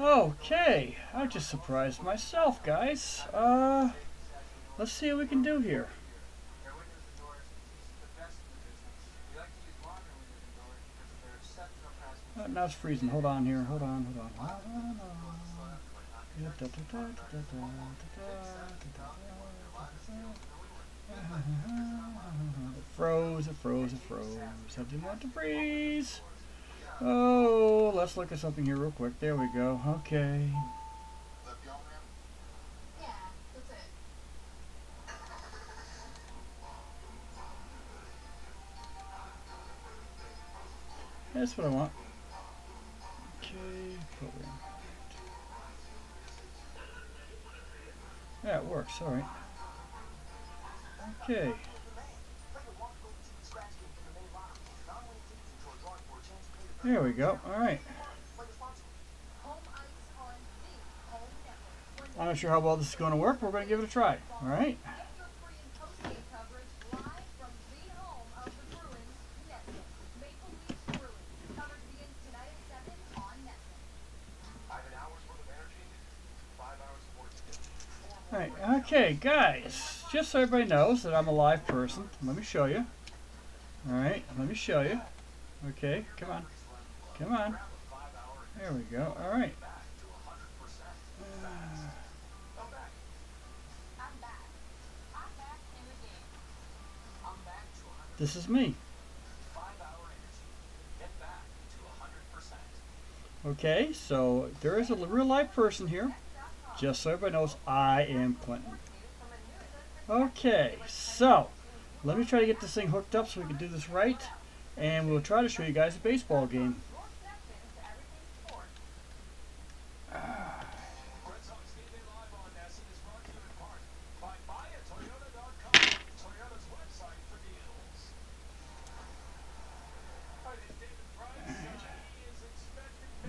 Okay, I just surprised myself, guys. Let's see what we can do here. Now it's freezing. Hold on here. Hold on. It froze. I didn't want to freeze. Oh, let's look at something here real quick. There we go. Okay. That's what I want. Okay, program. Yeah, it works. All right. Okay. There we go. All right. I'm not sure how well this is going to work. We're going to give it a try. All right. Alright, okay, guys, just so everybody knows that I'm a live person, let me show you. Alright, let me show you. Okay, come on. Come on. There we go. Alright. This is me. Okay, so there is a real live person here. Just so everybody knows, I am Clinton. Okay, so let me try to get this thing hooked up so we can do this right, and we'll try to show you guys a baseball game.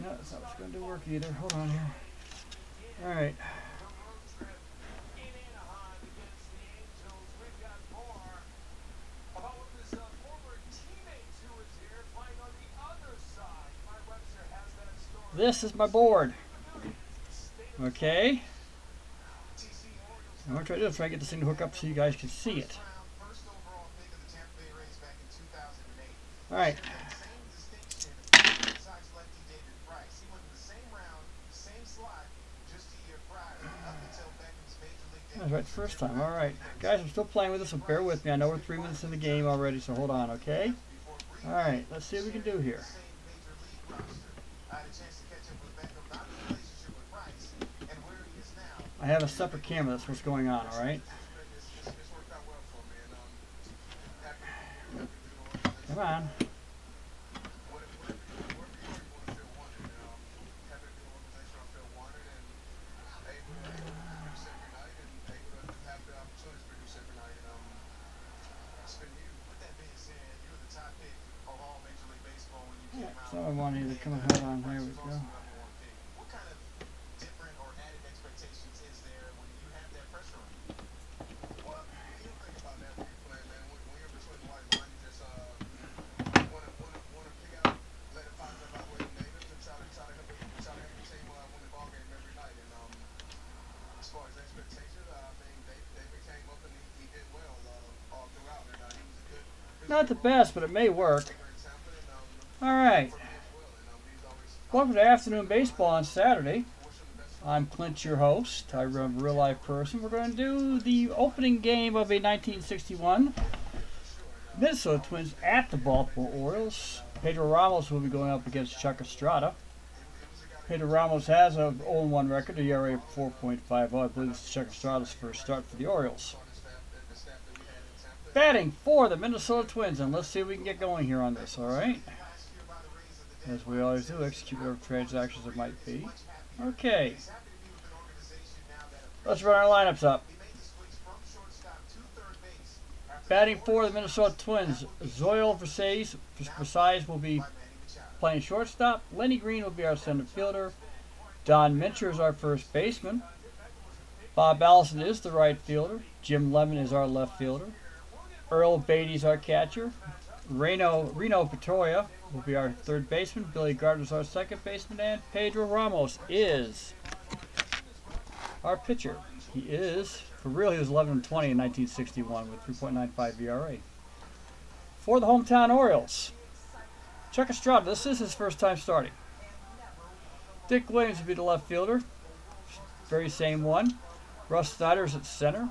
No, that's not going to work either. Hold on here. All right. This is my board. Okay. I'm going to try to get this thing to hook up so you guys can see it. All right. That's right, first time. All right, guys, I'm still playing with this, so bear with me. I know we're 3 minutes in the game already, so hold on, okay? All right, let's see what we can do here. I have a separate camera. That's what's going on. All right. Come on. So I want you to come ahead on. There we go. What kind of different or added expectations is there when you have that pressure on you? Well, you don't think about that when you're playing, man. When you're between the white line, you just want to pick out, let it pop up out with natives and try to help the team win the ball game every night. And as far as expectations, I mean, David came up and he did well all throughout. And he was a good. Not the best, but it may work. All right. Welcome to Afternoon Baseball on Saturday. I'm Clint, your host. I'm a real life person. We're going to do the opening game of a 1961 Minnesota Twins at the Baltimore Orioles. Pedro Ramos will be going up against Chuck Estrada. Pedro Ramos has an 0-1 record, a ERA of 4.50. I believe it's Chuck Estrada's first start for the Orioles. Batting for the Minnesota Twins, and let's see if we can get going here on this, all right? As we always do, execute whatever transactions there might be. Okay. Let's run our lineups up. Batting for the Minnesota Twins, Zoil Versailles will be playing shortstop. Lenny Green will be our center fielder. Don Mincher is our first baseman. Bob Allison is the right fielder. Jim Lemon is our left fielder. Earl Beatty is our catcher. Reno Petroria will be our third baseman. Billy Gardner's our second baseman, and Pedro Ramos is our pitcher. He is, for real, he was 11-20 in 1961 with 3.95 ERA. For the hometown Orioles, Chuck Estrada, this is his first time starting. Dick Williams will be the left fielder, very same one. Russ Snyder's at center.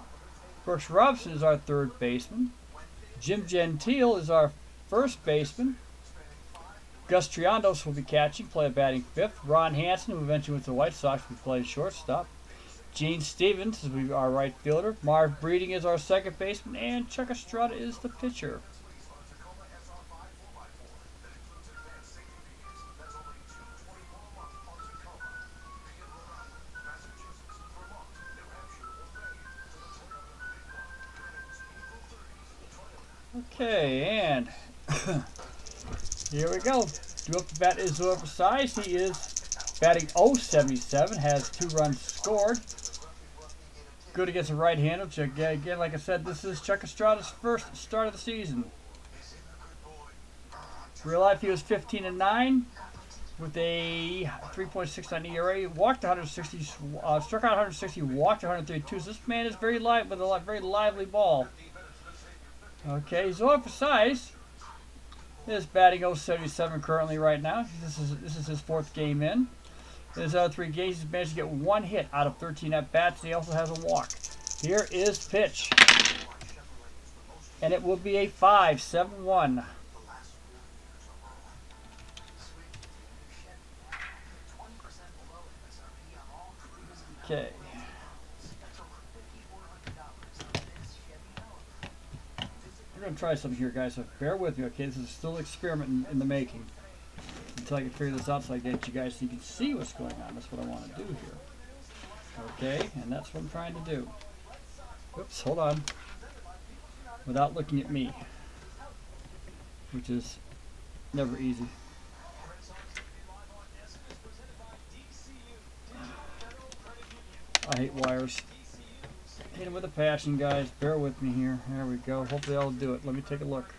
Brooks Robinson is our third baseman. Jim Gentile is our first baseman. Gus Triandos will be catching, play batting fifth. Ron Hansen, who eventually went to the White Sox, will play shortstop. Gene Stevens will be our right fielder. Marv Breeding is our second baseman, and Chuck Estrada is the pitcher. Okay, and here we go. Due up to bat is oversized. He is batting .077, has 2 runs scored. Good against a right-hander. Again, like I said, this is Chuck Estrada's first start of the season. Real life, he was 15-9 with a 3.69 ERA. Walked 160, struck out 160, walked 132. So this man is very live with a very lively ball. Okay, he's on for size. He's batting .077 currently right now. This is his 4th game in. In his other 3 games, he's managed to get 1 hit out of 13 at-bats. He also has a walk. Here is pitch. And it will be a 5-7-1. Okay. We're going to try something here, guys, so bear with me, okay? This is still an experiment in the making. Until I can figure this out so I can get you guys so you can see what's going on. That's what I want to do here. Okay, and that's what I'm trying to do. Oops, hold on. Without looking at me. Which is never easy. I hate wires. Hit them with a passion, guys. Bear with me here. There we go. Hopefully I'll do it. Let me take a look.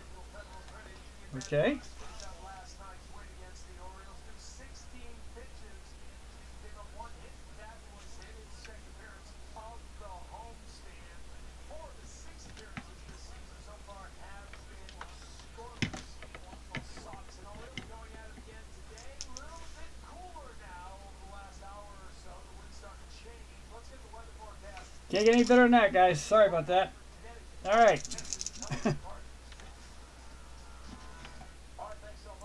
Okay. Can't get any better than that, guys. Sorry about that. Alright.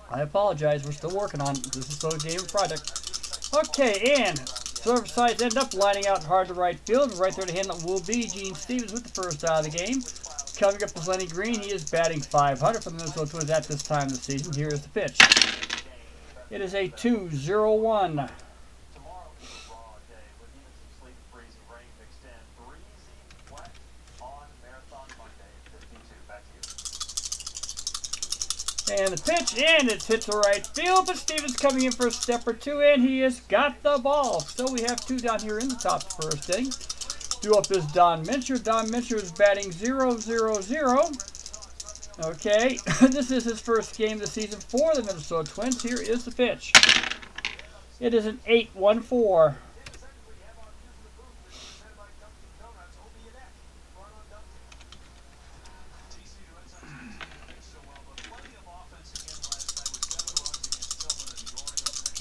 I apologize. We're still working on it. This is still a game project. Okay, and serve sides end up lining out hard to right field. Right there to handle will be Gene Stevens with the first out of the game. Coming up is Lenny Green. He is batting .500 for the Minnesota Twins at this time of the season. Here is the pitch. It is a 2-0-1. And the pitch, and it's hit to right field, but Stevens coming in for a step or 2, and he has got the ball. So we have 2 down here in the top of the first inning. Due up is Don Mincher. Don Mincher is batting .000. Okay, this is his first game of the season for the Minnesota Twins. Here is the pitch. It is an 8-1-4.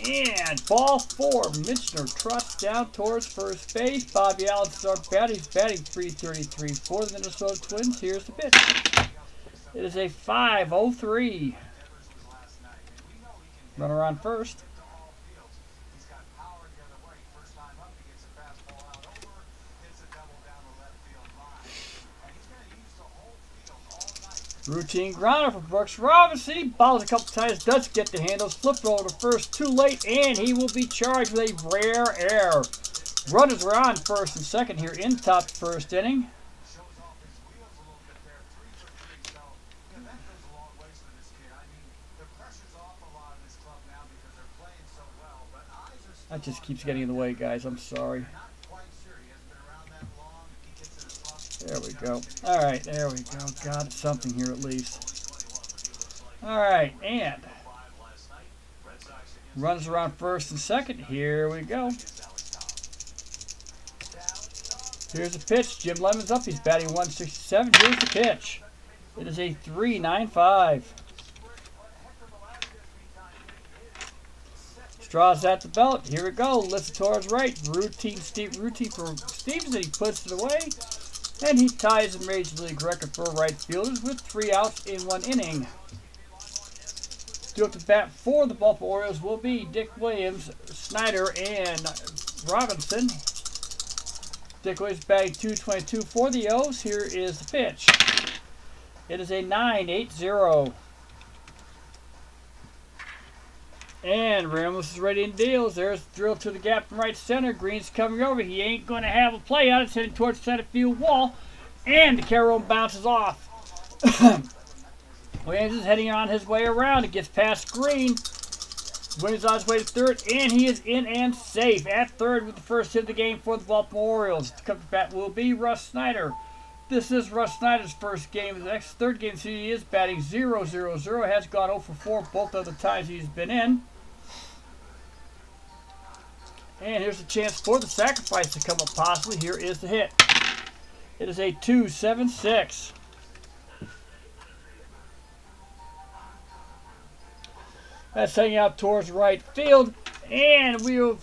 And ball 4. Minchner trots down towards first base. Bobby Allen is our batter. He's batting .333 for the Minnesota Twins. Here's the pitch. It is a 5-0-3. Runner on first. Routine grounder for Brooks Robinson. He bobbles a couple times, does get the handles, flipped over to first too late, and he will be charged with a rare error. Runners are on first and second here in top first inning. That just keeps getting in the way, guys. I'm sorry. There we go. All right, there we go. Got something here at least. All right, and runs around first and second. Here we go. Here's the pitch. Jim Lemon's up. He's batting 167. Here's the pitch. It is a 3.95. Estrada's at the belt. Here we go. Listen towards right. Routine for Stevens. He puts it away. And he ties the Major League record for right fielders with 3 outs in 1 inning. Due up to bat for the Baltimore Orioles will be Dick Williams, Snyder, and Robinson. Dick Williams batting 222 for the O's. Here is the pitch. It is a 9.80. And Ramos is ready and deals. There's the drill to the gap from right center. Green's coming over. He ain't going to have a play out. It's heading towards the center field wall. And the carry bounces off. Williams is heading on his way around. He gets past Green. Williams on his way to third, and he is in and safe at third with the first hit of the game for the Baltimore Orioles. The coming bat will be Russ Snyder. This is Russ Snyder's first game. The next third game he is batting 0-0-0. Has gone 0 for 4 both of the times he's been in. And here's a chance for the sacrifice to come up possibly. Here is the hit. It is a 2.76. That's heading out towards right field, and we'll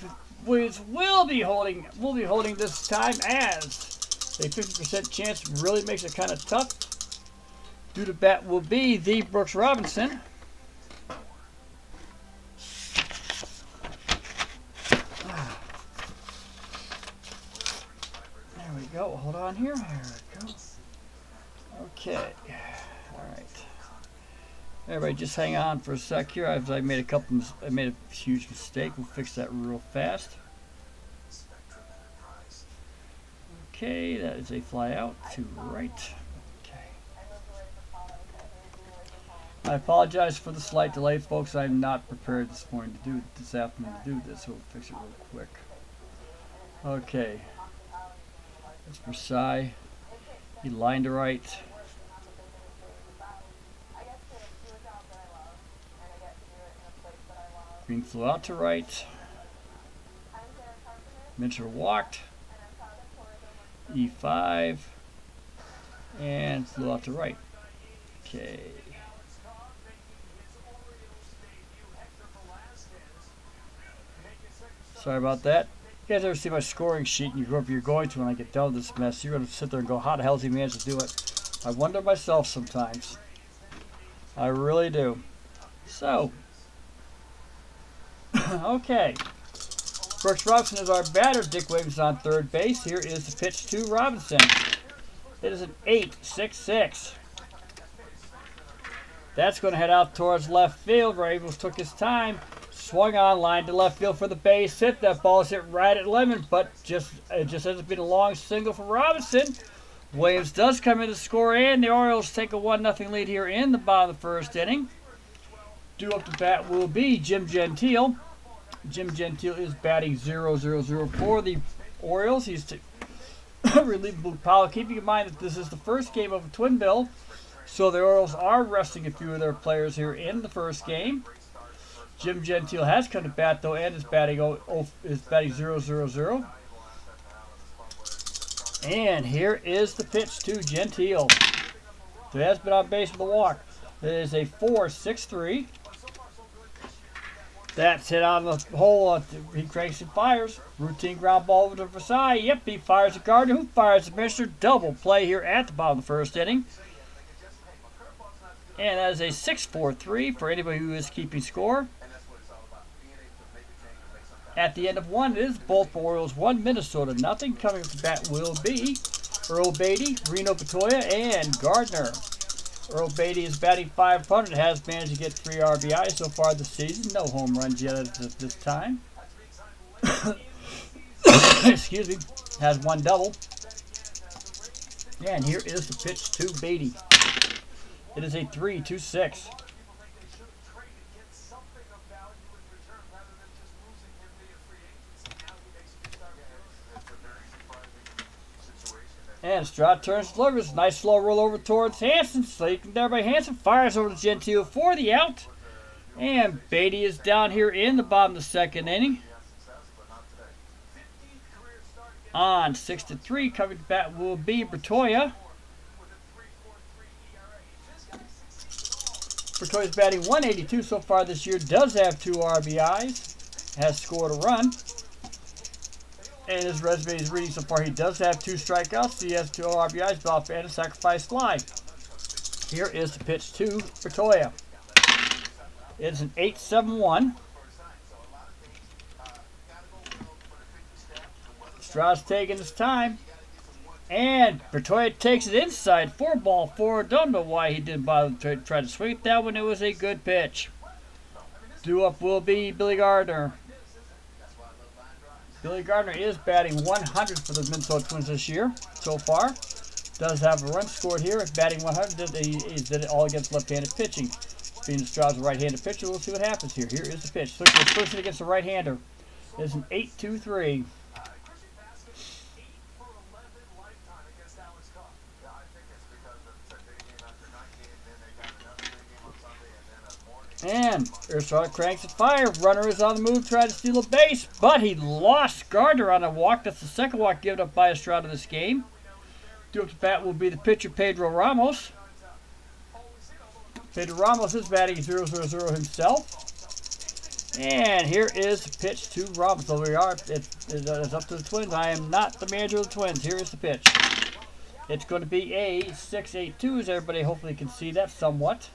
be holding this time as a 50% chance. Really makes it kind of tough. Due to bat will be the Brooks Robinson. There we go. Hold on here. There we go. Okay. All right. Everybody, just hang on for a sec here. I made a huge mistake. We'll fix that real fast. Okay, that is a fly out to right. Okay. I apologize for the slight delay, folks. I'm not prepared this afternoon to do this, so we'll fix it real quick. Okay. That's Versailles. He lined to right. Green flew out to right. Mincher walked. E5. And flew out to right. Okay. Sorry about that. You guys ever see my scoring sheet and you're going to when I get done with this mess, you're going to sit there and go, how the hell does he manage to do it? I wonder myself sometimes. I really do. So, okay. Brooks Robinson is our batter. Dick Williams is on third base. Here is the pitch to Robinson. It is an 8.66. That's going to head out towards left field. Ramos took his time. Swung on, line to left field for the base hit. That ball is hit right at Lemon, but it just ends up being a long single for Robinson. Williams does come in to score, and the Orioles take a 1-0 lead here in the bottom of the first inning. Due up to bat will be Jim Gentile. Jim Gentile is batting 0-0-0 for the Orioles. He's relieving Blue Powell. Keeping in mind that this is the first game of a twin bill, so the Orioles are resting a few of their players here in the first game. Jim Gentile has come to bat though, and is batting 0-0-0. And here is the pitch to Gentile. Who has been on base with a walk. It is a 4.63. That's hit on the hole. He cranks and fires. Routine ground ball over to Versailles. Yep, he fires a Gardner. Who fires the Mister? Double play here at the bottom of the first inning. And that is a 6.43 for anybody who is keeping score. At the end of one, it is Baltimore Orioles 1, Minnesota nothing. Coming up to bat will be Earl Beatty, Reno Patoya, and Gardner. Earl Beatty is batting .500, has managed to get 3 RBIs so far this season. No home runs yet at this time. Excuse me. Has 1 double. And here is the pitch to Beatty. It is a 3.26. And Estrada turns, delivers. Nice slow roll over towards Hansen. Taken there by Hansen. Fires over to Gentile for the out. And Beatty is down here in the bottom of the second inning. On 6-3, coming to bat will be Bertoia. Bertoia's batting 182 so far this year. Does have 2 RBIs. Has scored a run. And his resume is reading so far. He does have 2 strikeouts. He has 2 RBIs, and a sacrifice fly. Here is the pitch to Bertoia. It's an 8-7-1. Estrada's taking his time. And Bertoia takes it inside. 4-4. Don't know why he didn't bother to try to swing it that one. It was a good pitch. Due up will be Billy Gardner. Billy Gardner is batting 100 for the Minnesota Twins this year so far. Does have a run scored here. Batting 100. He did it all against left-handed pitching. Being Estrada's a right-handed pitcher, we'll see what happens here. Here is the pitch. So he's pushing against the right-hander. It's an 8-2-3. And Estrada cranks it fire. Runner is on the move, trying to steal a base, but he lost Gardner on a walk. That's the second walk given up by Estrada this game. Due up to bat will be the pitcher, Pedro Ramos. Pedro Ramos is batting 0-0-0 himself. And here is the pitch to Ramos. So we are. It's up to the Twins. I am not the manager of the Twins. Here is the pitch. It's going to be a 6-8-2, as everybody hopefully can see that somewhat.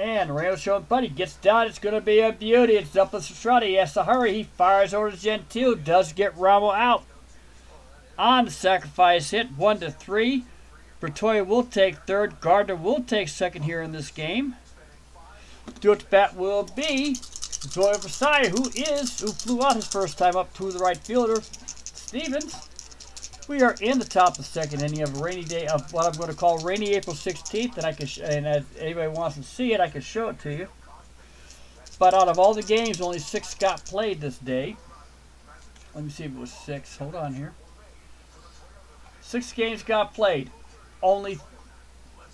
And Ramos showing Buddy gets down. It's going to be a beauty. It's up with Estrada. He has to hurry. He fires over to Gentile. Does get Ramos out. On the sacrifice hit. 1-3. Bertoia will take third. Gardner will take second here in this game. Due to bat will be Zoya Versailles, who flew out his first time up to the right fielder, Stevens. We are in the top of the second inning of a rainy day, of what I'm going to call rainy April 16th, and if anybody wants to see it, I can show it to you. But out of all the games, only 6 got played this day. Let me see if it was 6. Hold on here. 6 games got played. Only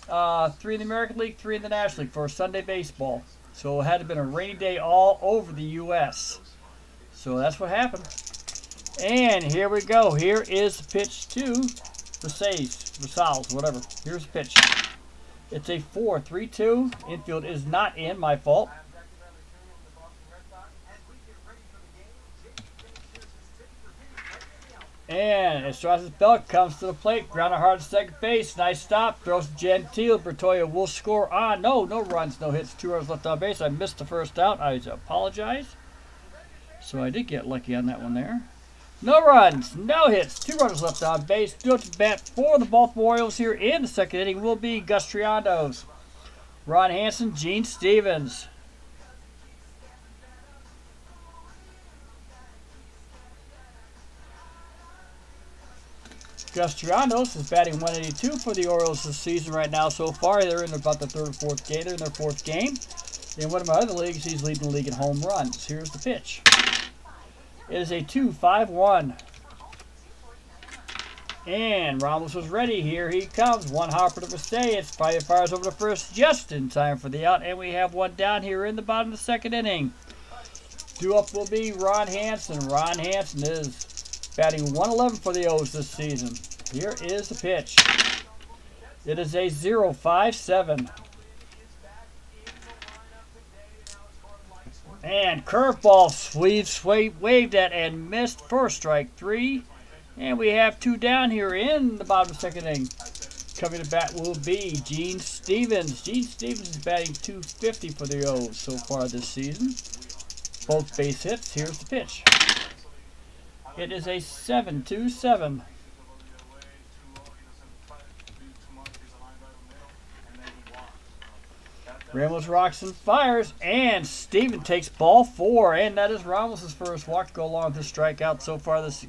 3 in the American League, 3 in the National League for Sunday baseball. So it had to have been a rainy day all over the U.S. So that's what happened. And here we go. Here is the pitch to Versailles, whatever. Here's the pitch. It's a 4-3-2. Infield is not in. My fault. And Estrada's belt comes to the plate. Grounded hard to second base. Nice stop. Throws to Gentile. Bertoia will score on. No runs, no hits. 2 runs left on base. I missed the first out. I apologize. So I did get lucky on that one there. No runs, no hits, 2 runners left on base. Due to bat for the Baltimore Orioles here in the second inning will be Gus Triandos, Ron Hansen, Gene Stevens. Gus Triandos is batting 182 for the Orioles this season right now so far. They're in about the 3rd or 4th game. They're in their 4th game. In one of my other leagues, he's leading the league in home runs. Here's the pitch. It is a 2-5-1. And Ramos was ready. Here he comes. 1 hopper to Versailles. Fires over to first just in time for the out. And we have 1 down here in the bottom of the second inning. Due up will be Ron Hansen. Ron Hansen is batting 111 for the O's this season. Here is the pitch. It is a 0-5-7. And curveball waved at and missed for strike 3. And we have 2 down here in the bottom of the second inning. Coming to bat will be Gene Stevens. Gene Stevens is batting 250 for the O's so far this season. Both base hits. Here's the pitch. It is a 7-2-7. Ramos rocks and fires, and Steven takes ball 4, and that is Ramos' first walk to go along with his strikeout so far this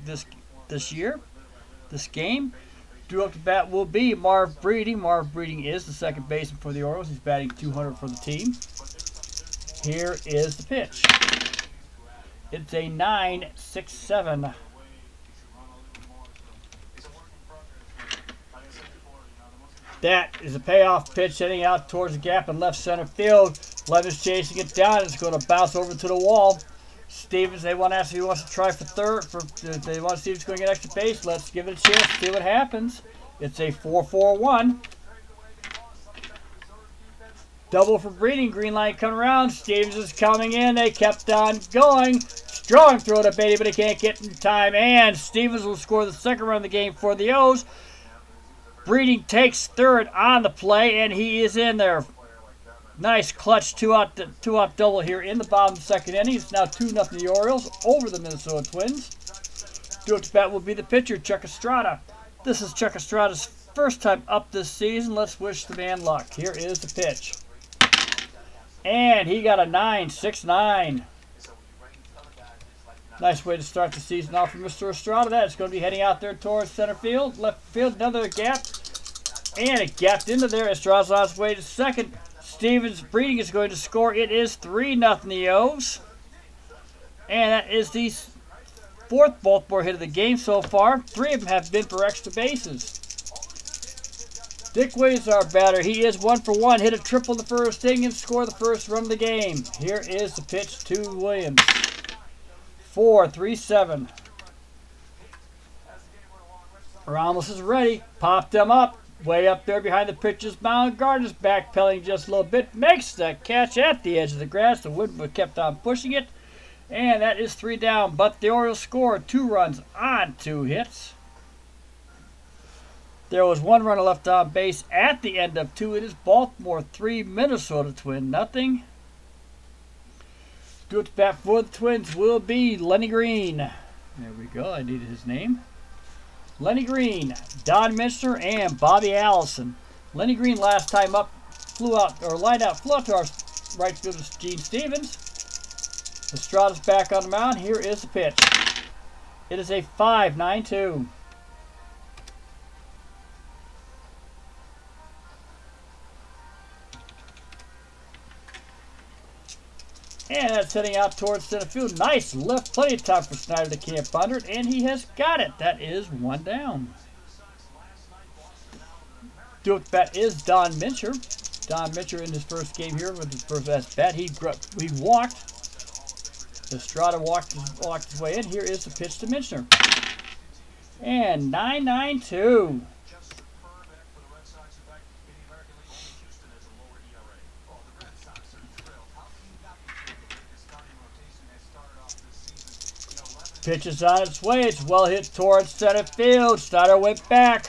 year, this game. Due up to bat will be Marv Breeding. Marv Breeding is the second baseman for the Orioles. He's batting 200 for the team. Here is the pitch. It's a 9-6-7. That is a payoff pitch heading out towards the gap in left center field. Levin's chasing it down. It's going to bounce over to the wall. Stevens, they want to ask if he wants to try for third. They want to see if he's going to get extra base. Let's give it a chance, see what happens. It's a 4-4-1. Double for Breeding. Green light coming around. Stevens is coming in. They kept on going. Strong throw to Beatty, but he can't get in time. And Stevens will score the second run of the game for the O's. Breeding takes third on the play, and he is in there. Nice clutch two-out double here in the bottom of the second inning. It's now 2-0 the Orioles over the Minnesota Twins. Due to bat will be the pitcher, Chuck Estrada. This is Chuck Estrada's first time up this season. Let's wish the man luck. Here is the pitch. And he got a 9-6-9. Nice way to start the season off for Mr. Estrada. That is going to be heading out there towards center field. Left field, another gap. And it gapped into there. Estrada's on his way to second. Stevens Breeding is going to score. It is 3-0 the O's. And that is the fourth Baltimore hit of the game so far. 3 of them have been for extra bases. Dick Williams, our batter. He is 1 for 1. Hit a triple the first inning and score the first run of the game. Here is the pitch to Williams. 4-3-7. Ramos is ready. Popped them up. Way up there behind the pitcher's mound. Gardner's backpedaling just a little bit. Makes that catch at the edge of the grass. The Woodman kept on pushing it. And that is 3 down. But the Orioles scored 2 runs on 2 hits. There was 1 runner left on base at the end of 2. It is Baltimore 3, Minnesota Twin nothing. Due to bat for the Twins will be Lenny Green. There we go. I needed his name. Lenny Green, Don Minster, and Bobby Allison. Lenny Green last time up flew out to our right fielder Gene Stevens. Estrada's back on the mound. Here is the pitch. It is a 5-9-2. And that's heading out towards center field. Nice lift. Plenty of time for Snyder to camp under it. And he has got it. That is 1 down. Due to bat is Don Mincher. Don Mincher in his first game here with his first at-bat. He walked. Estrada walked his way in. Here is the pitch to Mincher. And 9-9-2. Pitch is on its way. It's well hit towards center field. Snyder went back.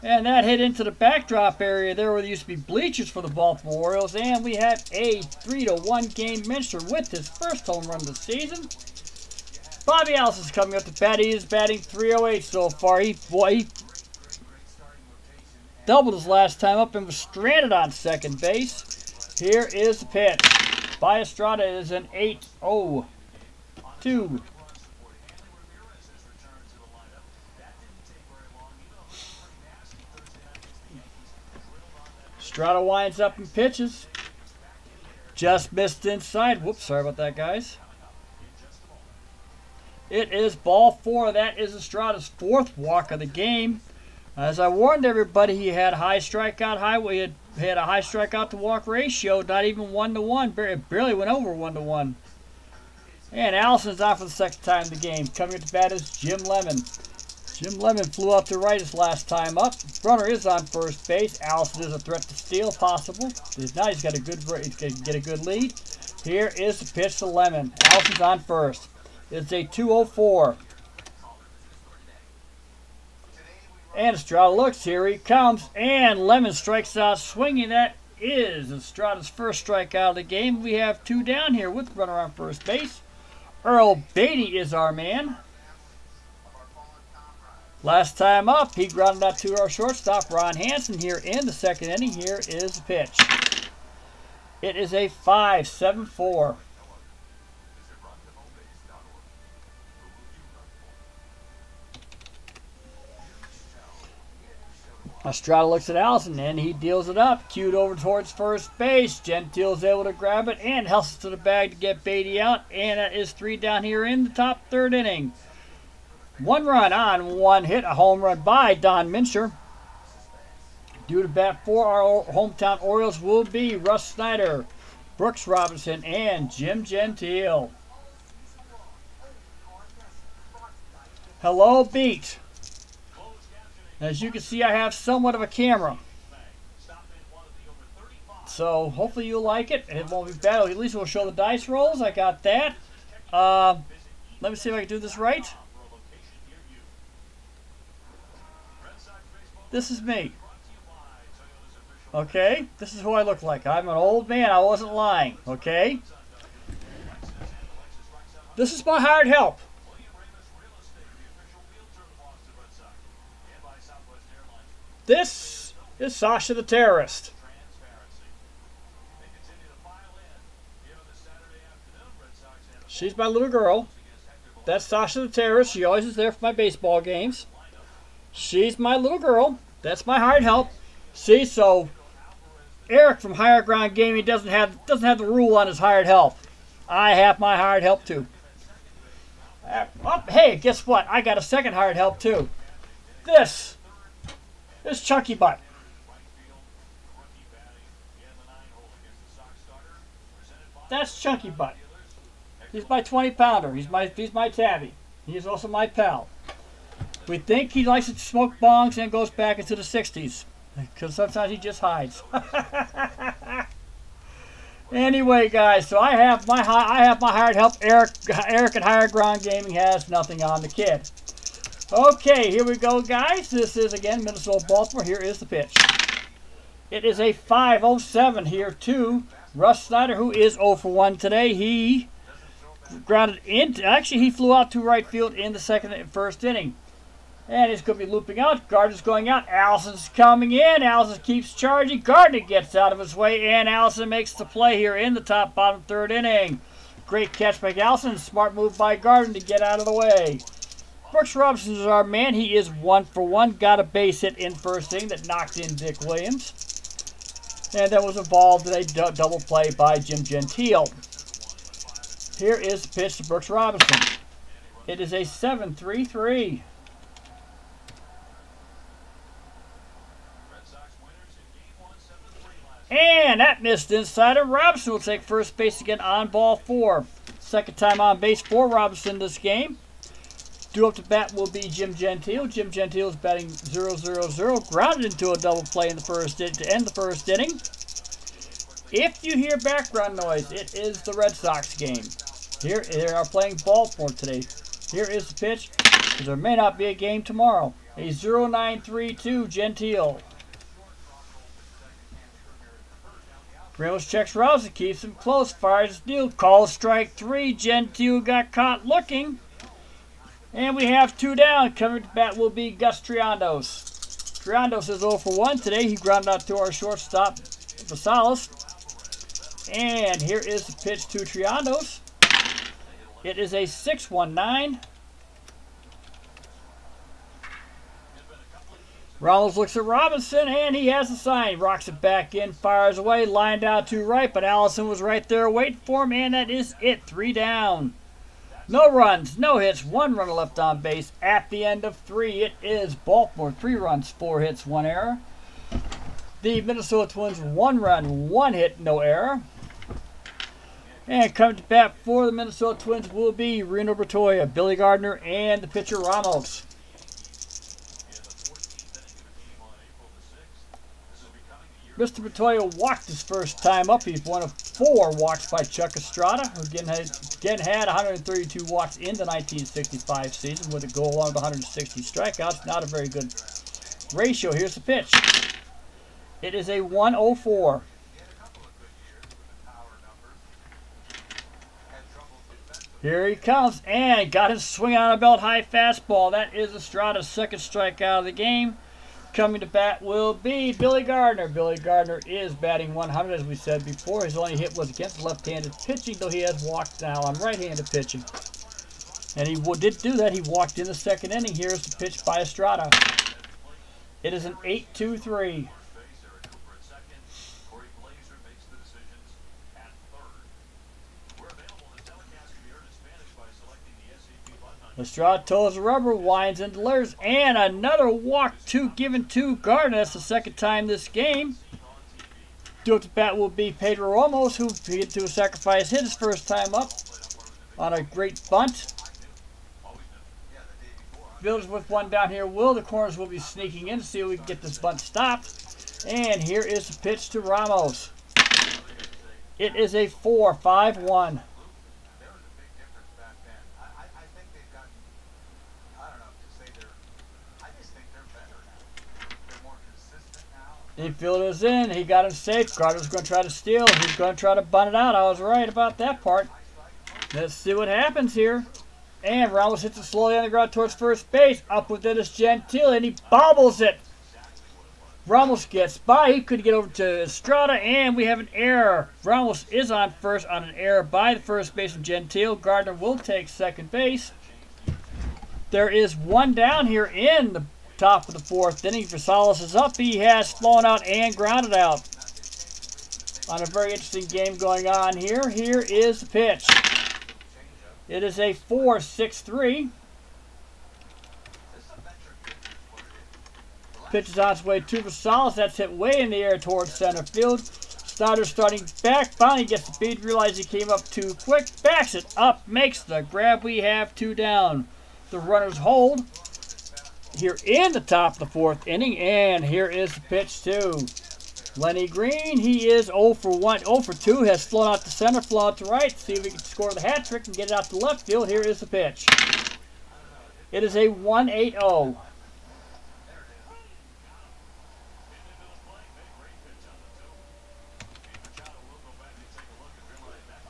And that hit into the backdrop area there where there used to be bleachers for the Baltimore Orioles. And we have a 3-1 game. Minster with his first home run of the season. Bobby Allison's coming up to bat. He is batting .308 so far. He doubled his last time up and was stranded on second base. Here is the pitch. By Estrada is an 8-0-2. Estrada winds up and pitches. Just missed inside. Whoops, sorry about that, guys. It is ball 4. That is Estrada's 4th walk of the game. As I warned everybody, he had high strikeout highway. He had a high strikeout to walk ratio, not even 1-to-1. Barely went over 1-to-1. And Allison's out for the second time in the game. Coming to bat is Jim Lemon. Jim Lemon flew out to right his last time up. Runner is on first base. Allison is a threat to steal, possible. Now he's got a good, he's going to get a good lead. Here is the pitch to Lemon. Allison's on first. It's a 2-0-4. And Estrada looks. Here he comes. And Lemon strikes out swinging. That is Estrada's first strikeout of the game. We have 2 down here with runner on first base. Earl Beatty is our man. Last time up, he grounded out to our shortstop, Ron Hansen, here in the second inning. Here is the pitch. It is a 5-7-4. Estrada looks at Allison, and he deals it up. Cued over towards first base. Gentile's able to grab it and hustles to the bag to get Beatty out. And that is 3 down here in the top 3rd inning. 1 run on 1 hit. A home run by Don Mincher. Due to bat for our hometown Orioles will be Russ Snyder, Brooks Robinson, and Jim Gentile. Hello, Beat. As you can see, I have somewhat of a camera. So hopefully you'll like it. It won't be bad. At least we'll show the dice rolls. I got that. Let me see if I can do this right. This is me. Okay? This is who I look like. I'm an old man. I wasn't lying. Okay? This is my hired help. This is Sasha the Terrorist. She's my little girl. That's Sasha the Terrorist. She always is there for my baseball games. She's my little girl. That's my hired help. See, so Eric from Higher Ground Gaming doesn't have the rule on his hired help. I have my hired help too. Oh, hey, guess what? I got a second hired help too. This is Chunky Butt. That's Chunky Butt. He's my 20-pounder. He's my tabby. He is also my pal. We think he likes to smoke bongs and goes back into the 60s. Because sometimes he just hides. Anyway, guys, so I have my hired help. Eric at Higher Ground Gaming has nothing on the kid. Okay, here we go, guys. This is, again, Minnesota Baltimore. Here is the pitch. It is a 5-0-7 here to Russ Snyder, who is 0 for 1 today. He grounded into, actually, he flew out to right field in the first inning. And he's going to be looping out. Gardner's going out. Allison's coming in. Allison keeps charging. Gardner gets out of his way, and Allison makes the play here in the bottom 3rd inning. Great catch by Allison. Smart move by Gardner to get out of the way. Brooks Robinson is our man. He is 1 for 1. Got a base hit in first inning that knocked in Dick Williams. And then was involved in a double play by Jim Gentile. Here is the pitch to Brooks Robinson. It is a 7-3-3. And that missed inside of Robinson will take first base again on ball 4. Second time on base for Robinson this game. Due up to bat will be Jim Gentile. Jim Gentile is batting 0-0-0. Grounded into a double play in the first to end the first inning. If you hear background noise, it is the Red Sox game. Here they are playing Baltimore today. Here is the pitch, because there may not be a game tomorrow. A 0-9-3-2 Gentile. Ramos checks Rouse and keeps him close. Fires his deal. Calls strike 3. Gentile got caught looking. And we have 2 down. Coming to bat will be Gus Triandos. Triandos is 0 for 1 today. He grounded out to our shortstop, Vasalis. And here is the pitch to Triandos. It is a 6-1-9. Ramos looks at Robinson, and he has a sign. Rocks it back in, fires away, lined out to right, but Allison was right there waiting for him, and that is it. 3 down. No runs, no hits, 1 runner left on base at the end of 3. It is Baltimore. 3 runs, 4 hits, 1 error. The Minnesota Twins, 1 run, 1 hit, no error. And coming to bat for the Minnesota Twins will be Reno Bertoia, Billy Gardner, and the pitcher Ramos. Mr. Bertoia walked his first time up. He's one of 4 walks by Chuck Estrada, who again had 132 walks in the 1965 season with a goal along with 160 strikeouts. Not a very good ratio. Here's the pitch. It is a 1-0-4. Here he comes, and got his swing on a belt high fastball. That is Estrada's second strikeout of the game. Coming to bat will be Billy Gardner. Billy Gardner is batting 100, as we said before. His only hit was against left-handed pitching, though he has walked now on right-handed pitching. And he did do that. He walked in the second inning. Here's the pitch by Estrada. It is an 8-2-3. Estrada toes the rubber, winds and delivers, and another walk, 2 given to Gardner. That's the second time this game. Due up to bat will be Pedro Ramos, who had to sacrifice his first time up on a great bunt. Fielders with one down here. The corners will be sneaking in to see if we can get this bunt stopped. And here is the pitch to Ramos. It is a 4-5-1. Infielder's in. He got him safe. Gardner's going to try to steal. He's going to try to bunt it out. I was right about that part. Let's see what happens here. And Ramos hits it slowly on the ground towards first base. Up with it is Gentile, and he bobbles it. Ramos gets by. He couldn't get over to Estrada, and we have an error. Ramos is on first on an error by the first baseman Gentile. Gardner will take second base. There is one down here in the top of the fourth inning. Rosales is up. He has flown out and grounded out. On a very interesting game going on here. Here is the pitch. It is a 4-6-3. Pitch is on its way to Rosales. That's hit way in the air towards center field. Snyder starting back. Finally gets the beat. Realized he came up too quick. Backs it up. Makes the grab. We have 2 down. The runners hold here in the top of the fourth inning. And here is the pitch to Lenny Green. He is 0 for 1, 0 for 2. Has flown out to center, flown out to right. See if he can score the hat trick and get it out to left field. Here is the pitch. It is a 1-8-0.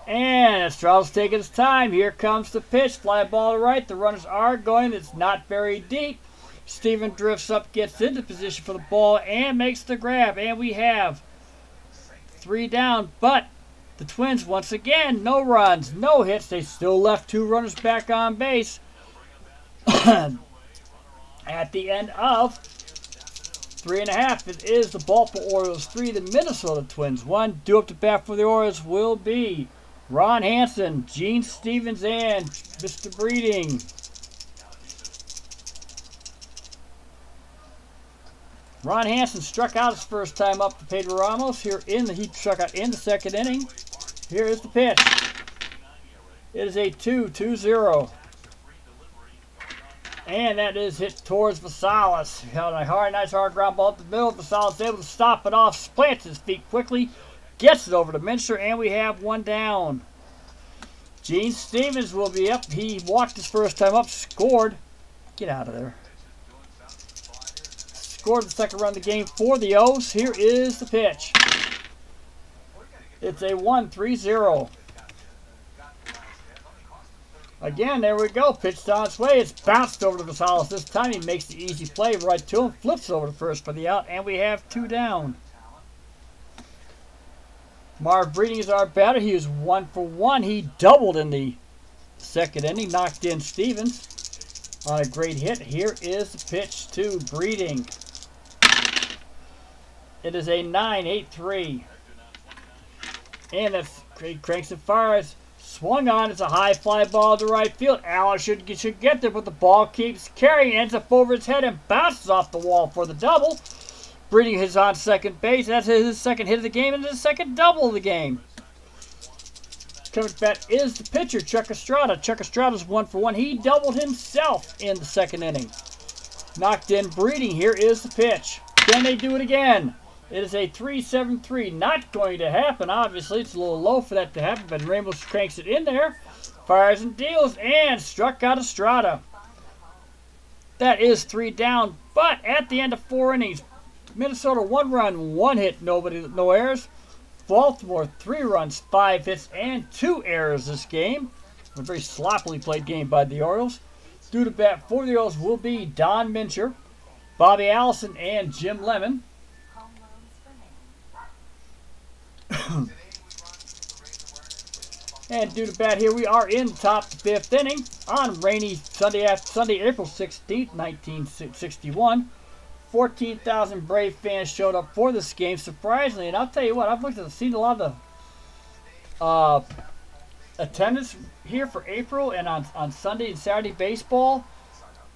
And Estrada's taking his time. Here comes the pitch. Fly ball to right. The runners are going. It's not very deep. Steven drifts up, gets into position for the ball, and makes the grab. And we have 3 down. But the Twins, once again, no runs, no hits. They still left 2 runners back on base. At the end of 3.5, it is the Baltimore Orioles 3, the Minnesota Twins 1. Due up to bat for the Orioles will be Ron Hansen, Gene Stevens, and Mr. Breeding. Ron Hansen struck out his first time up to Pedro Ramos. He struck out in the second inning. Here is the pitch. It is a 2-2-0. And that is hit towards Rosales. Held a nice hard ground ball up the middle. Rosales able to stop it off, plants his feet quickly, gets it over to Minster, and we have 1 down. Gene Stevens will be up. He walked his first time up, scored. Get out of there. Scored the second run of the game for the O's. Here is the pitch. It's a 1-3-0. Again, there we go. Pitched on its way. It's bounced over to Rosales. This time he makes the easy play right to him. Flips over to first for the out, and we have 2 down. Marv Breeding is our batter. He was 1 for 1. He doubled in the second inning. Knocked in Stevens on a great hit. Here is the pitch to Breeding. It is a 9-8-3. And that's cranks and fires. Swung on. It's a high fly ball to right field. Allen should get there, but the ball keeps carrying. Ends up over his head and bounces off the wall for the double. Breeding is on second base. That's his second hit of the game and his second double of the game. Coming to bat is the pitcher, Chuck Estrada. Chuck Estrada's 1 for 1. He doubled himself in the second inning. Knocked in Breeding. Here is the pitch. Can they do it again? It is a 3-7-3. Not going to happen, obviously. It's a little low for that to happen, but Ramos cranks it in there. Fires and deals, and struck out Estrada. That is 3 down, but at the end of 4 innings, Minnesota 1 run, 1 hit, no errors. Baltimore 3 runs, 5 hits, and 2 errors this game. A very sloppily played game by the Orioles. Due to bat for the Orioles will be Don Mincher, Bobby Allison, and Jim Lemon. And due to bat here, we are in the top of the 5th inning on rainy Sunday, April 16th, 1961. 14,000 Brave fans showed up for this game, surprisingly. And I'll tell you what, seen a lot of the attendance here for April and on Sunday and Saturday baseball,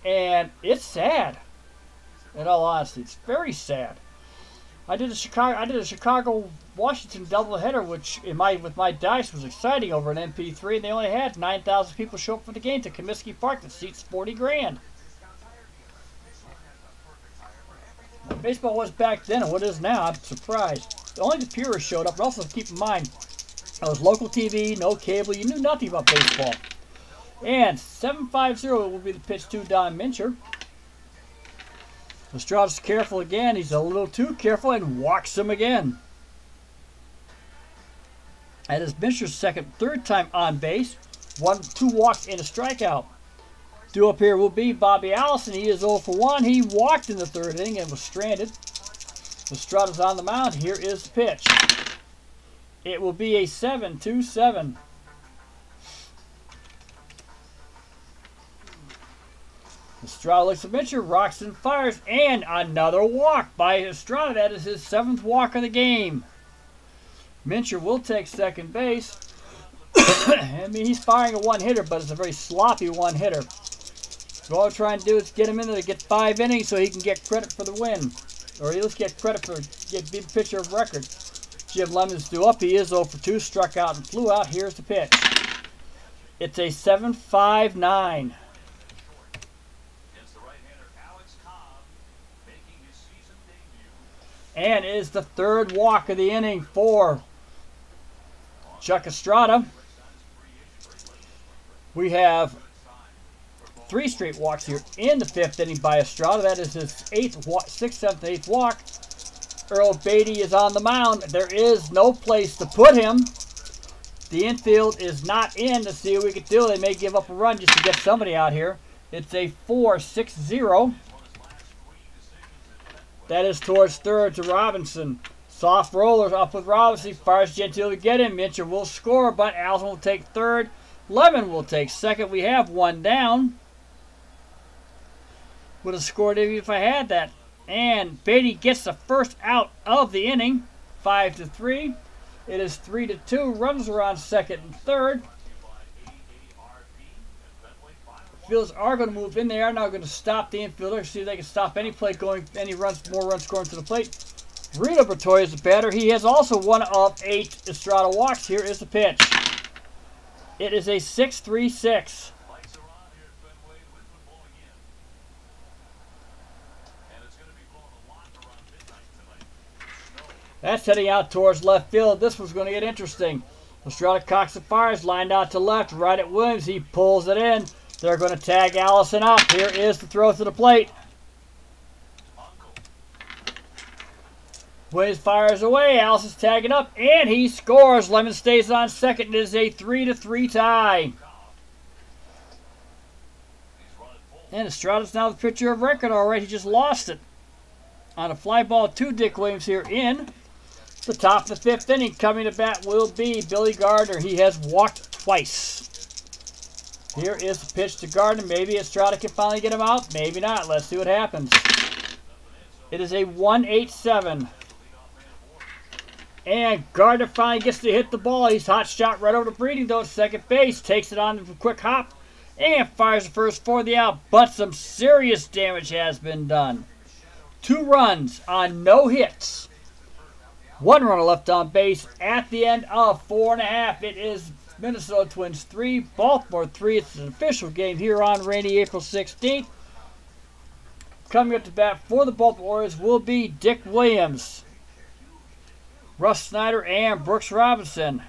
and it's sad. In all honesty, it's very sad. I did a Chicago Washington doubleheader, which with my dice was exciting over an MP3. And they only had 9,000 people show up for the game to Comiskey Park that seats 40 grand. Baseball was back then, and what it is now, I'm surprised. Only the purists showed up, but also keep in mind, it was local TV, no cable, you knew nothing about baseball. And 7-5-0 will be the pitch to Don Mincher. Estrada's careful again, he's a little too careful and walks him again. That is Mincher's third time on base. 2 walks and a strikeout. Due up here will be Bobby Allison. He is 0 for 1. He walked in the 3rd inning and was stranded. Estrada's on the mound. Here is the pitch. It will be a 7-2-7. Estrada looks at Mincher, rocks and fires, and another walk by Estrada. That is his 7th walk of the game. Mincher will take second base. I mean, he's firing a one-hitter, but it's a very sloppy one-hitter. So all we're trying to do is get him in there to get 5 innings so he can get credit for the win. Or at least get credit for being pitcher of record. Jim Lemon's due up. He is 0 for 2, struck out and flew out. Here's the pitch. It's a 7-5-9. And is the 3rd walk of the inning for Chuck Estrada. We have 3 straight walks here in the 5th inning by Estrada. That is his 6th, 7th, 8th walk. Earl Beatty is on the mound. There is no place to put him. The infield is not in to see what we can do. They may give up a run just to get somebody out here. It's a 4-6-0. That is towards 3rd to Robinson. Soft rollers up with Robinson. He fires Gentile to get him. Mincher will score, but Allison will take 3rd. Lemon will take 2nd. We have 1 down. Would have scored even if I had that. And Beatty gets the first out of the inning. 5-3. It is 3-2. Runners are on 2nd and 3rd. Fielders are going to move in. They are now going to stop the infielder. See if they can stop any play going, more runs scoring to the plate. Rito Bertoia is the batter. He has also 1 of 8 Estrada walks. Here is the pitch. It is a 6-3-6. That's heading out towards left field. This one's going to get interesting. Estrada cocks and fires, lined out to left, right at Williams. He pulls it in. They're going to tag Allison up. Here is the throw to the plate. Williams fires away. Allison's tagging up, and he scores. Lemon stays on 2nd. It is a 3-3 tie. And Estrada's now the pitcher of record. All right, he just lost it on a fly ball to Dick Williams here in the top of the 5th inning. Coming to bat will be Billy Gardner. He has walked twice. Here is the pitch to Gardner. Maybe Estrada can finally get him out. Maybe not. Let's see what happens. It is a 1-8-7. And Gardner finally gets to hit the ball. He's hot shot right over to Breeding, though, at second base. Takes it on the quick hop and fires the first for the out. But some serious damage has been done. 2 runs on no hits. 1 runner left on base at the end of 4.5. It is Minnesota Twins 3, Baltimore 3. It's an official game here on rainy April 16th. Coming up to bat for the Baltimore Orioles will be Dick Williams, Russ Snyder, and Brooks Robinson.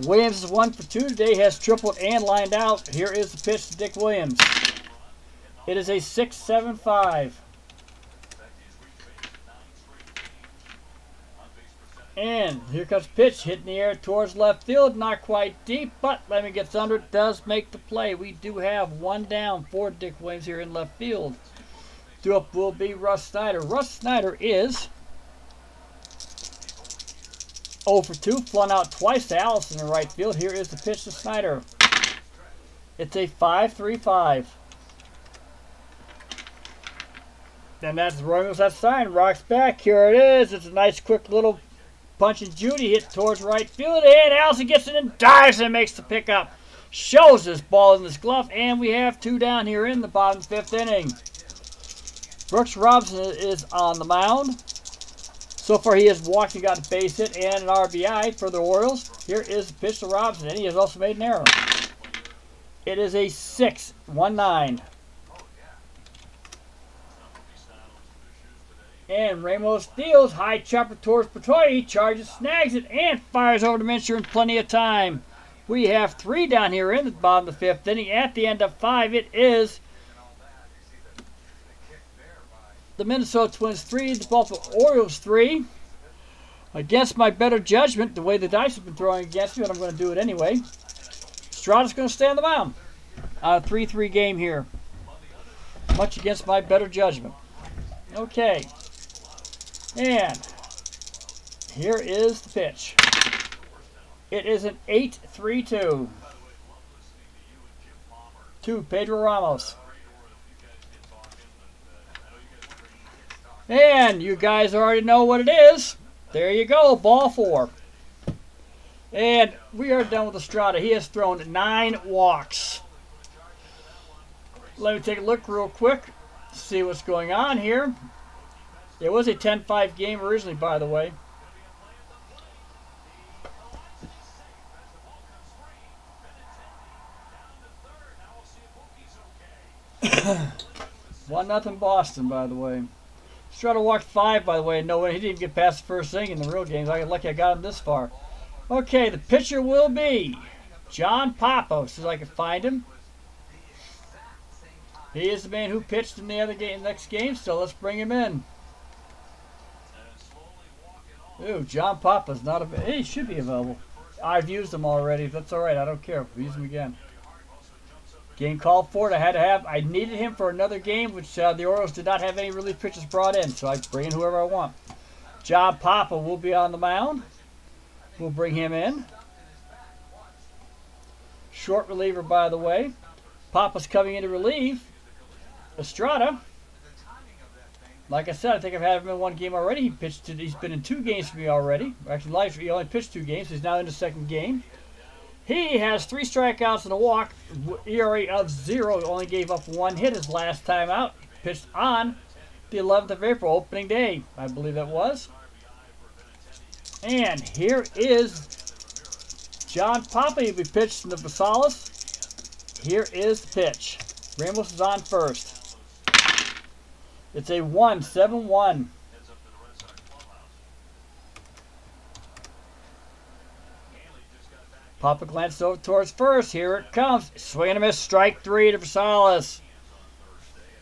Williams is 1 for 2 today, has tripled and lined out. Here is the pitch to Dick Williams. It is a 6-7-5. And here comes the pitch, hitting the air towards left field. Not quite deep, but Lemon gets under it, does make the play. We do have 1 down for Dick Williams here in left field. Due up will be Russ Snyder. Russ Snyder is 0 for 2, flung out twice to Allison in right field. Here is the pitch to Snyder. It's a 5-3-5. And that's Ramos, that sign. Rocks back. Here it is. It's a nice, quick little punch and Judy hit towards right field. And Allison gets it and dives and makes the pickup. Shows this ball in his glove. And we have 2 down here in the bottom 5th inning. Brooks Robinson is on the mound. So far, he has walked and got a base hit and an RBI for the Orioles. Here is the pitch to Robinson, and he has also made an error. It is a 6-1-9. And Ramos deals high chopper towards Patoya. He charges, snags it, and fires over to Mincher in plenty of time. We have 3 down here in the bottom of the 5th inning. At the end of 5, it is the Minnesota Twins 3, the Baltimore Orioles 3. Against my better judgment, the way the dice have been throwing against me, but I'm going to do it anyway. Estrada's going to stay on the mound on a 3-3 game here. Much against my better judgment. Okay. And here is the pitch. It is an 8-3-2 to Pedro Ramos. And you guys already know what it is. There you go, ball 4. And we are done with Estrada. He has thrown 9 walks. Let me take a look real quick, see what's going on here. It was a 10-5 game originally, by the way. One nothing Boston, by the way. Estrada walked 5, by the way. No way, he didn't even get past the first inning in the real games. I got lucky I got him this far. Okay, the pitcher will be John Papa, so I can find him. He is the man who pitched in the other game, next game, so let's bring him in. Ooh, John Papa's not available. He should be available. I've used him already. That's all right. I don't care. We'll use him again. Game called for it. I needed him for another game, which the Orioles did not have any relief pitchers brought in, so I bring in whoever I want. John Papa will be on the mound. We'll bring him in. Short reliever, by the way. Papa's coming in to relieve Estrada. Like I said, I think I've had him in 1 game already. He's been in 2 games for me already. Actually, he only pitched 2 games. He's now in the 2nd game. He has 3 strikeouts and a walk. ERA of 0. Only gave up 1 hit his last time out. Pitched on the 11th of April, opening day, I believe that was. And here is John Papa. He'll be pitched in the Vasalis. Here is the pitch. Ramos is on first. It's a 1-7-1. Papa glanced over towards first. Here it comes. Swing and a miss. Strike 3 to Vasalis.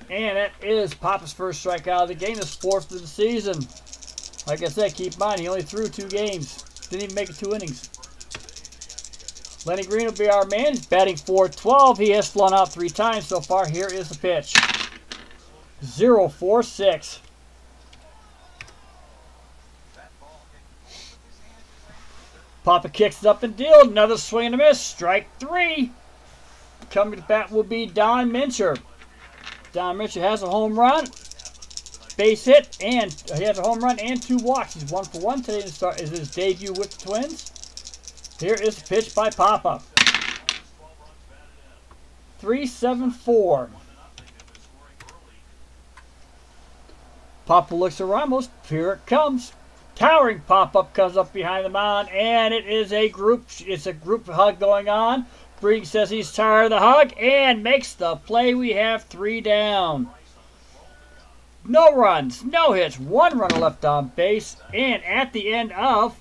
And that is Papa's first strikeout of the game. This 4th of the season. Like I said, keep in mind, he only threw 2 games. Didn't even make it 2 innings. Lenny Green will be our man. He's batting .412. He has flown out 3 times so far. Here is the pitch. 0-4-6. Papa kicks it up and deals. Another swing and a miss. Strike 3. Coming to bat will be Don Mincher. Don Mincher has a home run, base hit, and he has a home run and 2 walks. He's 1 for 1 today to start is his debut with the Twins. Here is the pitch by Papa. 3-7-4. Papa looks at Ramos. Here it comes. Towering pop-up comes up behind the mound, and it is a group. It's a group hug going on. Breeden says he's tired of the hug and makes the play. We have 3 down. No runs, no hits, 1 runner left on base, and at the end of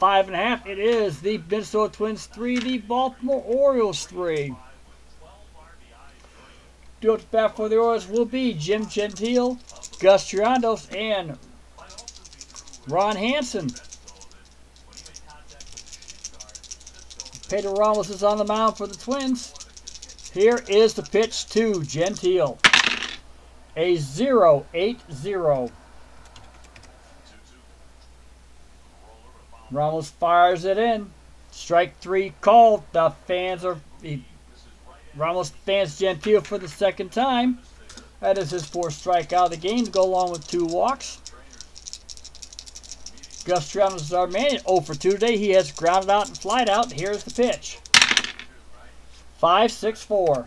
5.5, it is the Minnesota Twins 3, the Baltimore Orioles 3. Due up to bat for the Orioles will be Jim Gentile, Gus Triandos, and Ron Hansen. Pedro Ramos is on the mound for the Twins. Here is the pitch to Gentile. A 0-8-0. Ramos fires it in. Strike 3 called. The fans are... Ramos fans Gentile for the 2nd time. That is his 4th strikeout of the game to go along with 2 walks. Gus Ramos is our man. 0 for 2 today. He has grounded out and flied out. Here's the pitch. 5-6-4.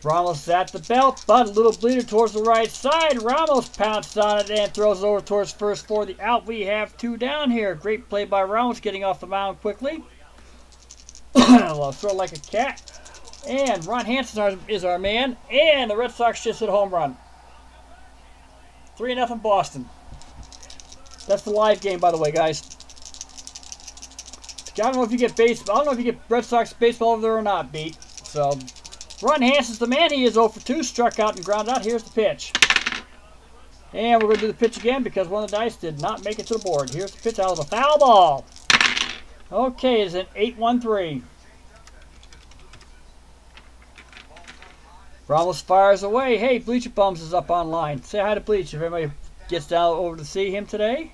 Ramos at the belt, but a little bleeder towards the right side. Ramos pounced on it and throws it over towards first for the out. We have 2 down here. Great play by Ramos, getting off the mound quickly. Well, throw like a cat. And Ron Hansen is our man. And the Red Sox just hit a home run. 3-0 Boston. That's the live game, by the way, guys. I don't know if you get baseball. I don't know if you get Red Sox baseball over there or not, Beat. So, Ron Hansen's the man. He is 0 for 2. Struck out and grounded out. Here's the pitch. And we're going to do the pitch again because one of the dice did not make it to the board. Here's the pitch out of the foul ball. Okay, it's an 8-1-3. Ramos fires away. Hey, Bleacher Bums is up online. Say hi to Bleach if anybody gets down over to see him today.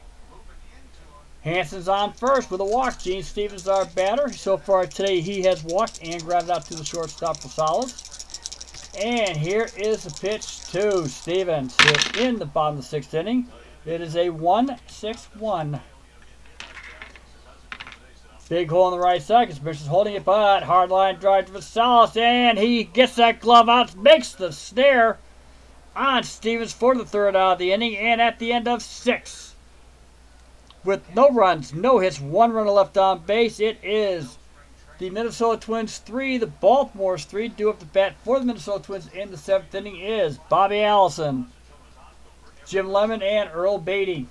Hansen's on first with a walk. Gene Stevens is our batter. So far today he has walked and grounded out to the shortstop for Solace. And here is the pitch to Stevens here in the bottom of the 6th inning. It is a 1-6-1. Big hole on the right side. Smith is holding it, but hard line drive to Solace, and he gets that glove out, makes the snare on Stevens for the 3rd out of the inning, and at the end of 6. With no runs, no hits, 1 runner left on base, it is the Minnesota Twins 3, the Baltimore's 3. Due up the bat for the Minnesota Twins in the 7th inning is Bobby Allison, Jim Lemon, and Earl Beatty.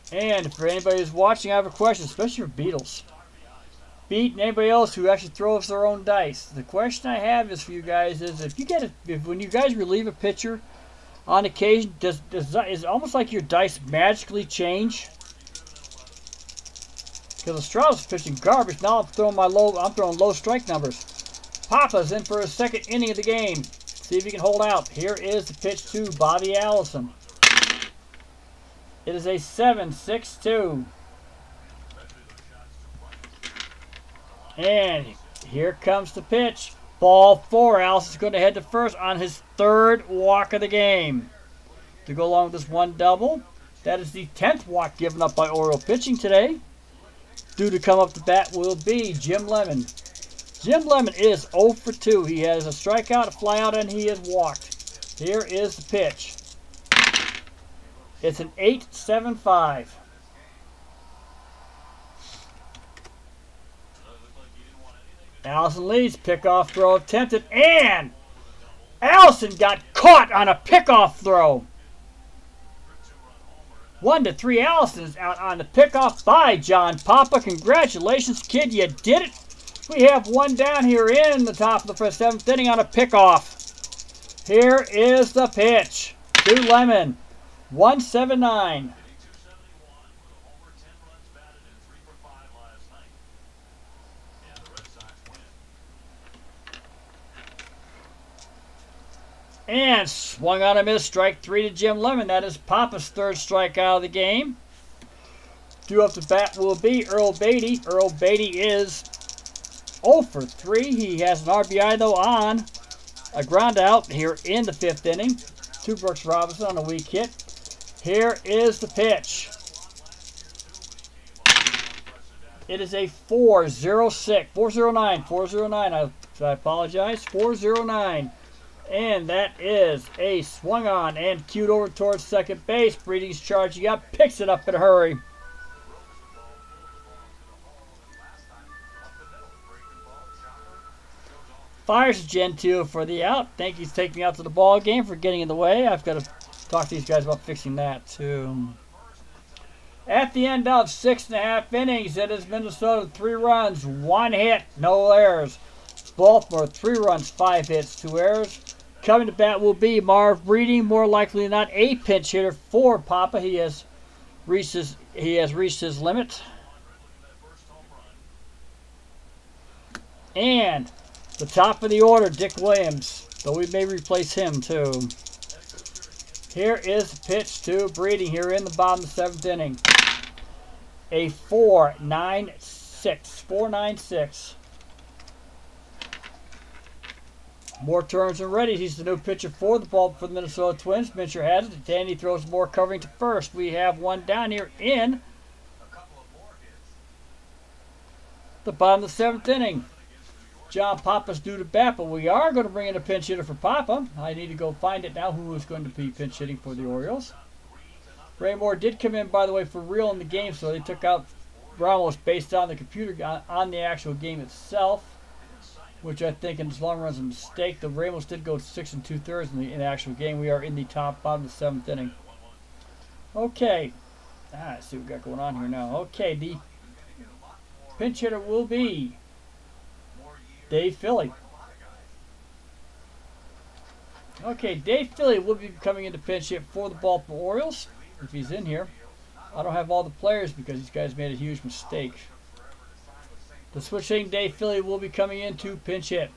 And for anybody who's watching, I have a question, especially for Beatles. Beat and anybody else who actually throws their own dice. The question I have is for you guys is when you guys relieve a pitcher on occasion, is it almost like your dice magically change? Because Estrada's pitching garbage. Now I'm throwing low strike numbers. Papa's in for his 2nd inning of the game. See if he can hold out. Here is the pitch to Bobby Allison. It is a 7-6-2. And here comes the pitch. Ball 4. Allison's going to head to first on his 3rd walk of the game. To go along with this 1 double. That is the 10th walk given up by Oriole pitching today. Due to come up to bat will be Jim Lemon. Jim Lemon is 0 for 2. He has a strikeout, a flyout, and he has walked. Here is the pitch. It's an 8-7-5. Allison leads. Pickoff throw attempted, and Allison got caught on a pickoff throw. 1-3. Allison is out on the pickoff by John Papa. Congratulations, kid. You did it. We have 1 down here in the top of the 7th inning on a pickoff. Here is the pitch to Lemon. 1-7-9. And swung on a miss, strike 3 to Jim Lemon. That is Papa's 3rd strikeout of the game. Due up to bat will be Earl Beatty. Earl Beatty is 0 for 3. He has an RBI, though, on a ground out here in the 5th inning. To Brooks Robinson on a weak hit. Here is the pitch. It is a 409. I apologize. 409. And that is a swung on and cued over towards second base. Breeding's charging up, picks it up in a hurry. Fires Gentile for the out. Thank you for taking me out to the ball game for getting in the way. I've got to talk to these guys about fixing that too. At the end of 6.5 innings, it is Minnesota 3 runs, 1 hit, no errors. Baltimore 3 runs, 5 hits, 2 errors. Coming to bat will be Marv Breeding, more likely than not a pinch hitter for Papa. He has reached his limit. And the top of the order, Dick Williams, though we may replace him too. Here is the pitch to Breeding here in the bottom of the 7th inning. a 4.96. 4.96. More turns and ready. He's the new pitcher for the Minnesota Twins. Mincher has it. Danny throws more covering to first. We have one down here in the bottom of the 7th inning. John Papa's due to bat, but we are going to bring in a pinch hitter for Papa. I need to go find it now who is going to be pinch hitting for the Orioles. Ramos did come in, by the way, for real in the game, so they took out Ramos based on the computer, on the actual game itself, which I think in the long run is a mistake. The Ramos did go 6 2/3 in the actual game. We are in the bottom of the 7th inning. Okay. Let's see what we got going on here now. Okay, the pinch hitter will be Dave Philly. Okay, Dave Philly will be coming into pinch hit for the Baltimore Orioles, if he's in here. I don't have all the players because these guys made a huge mistake. The switch hitting Dave Philly will be coming in to pinch hit.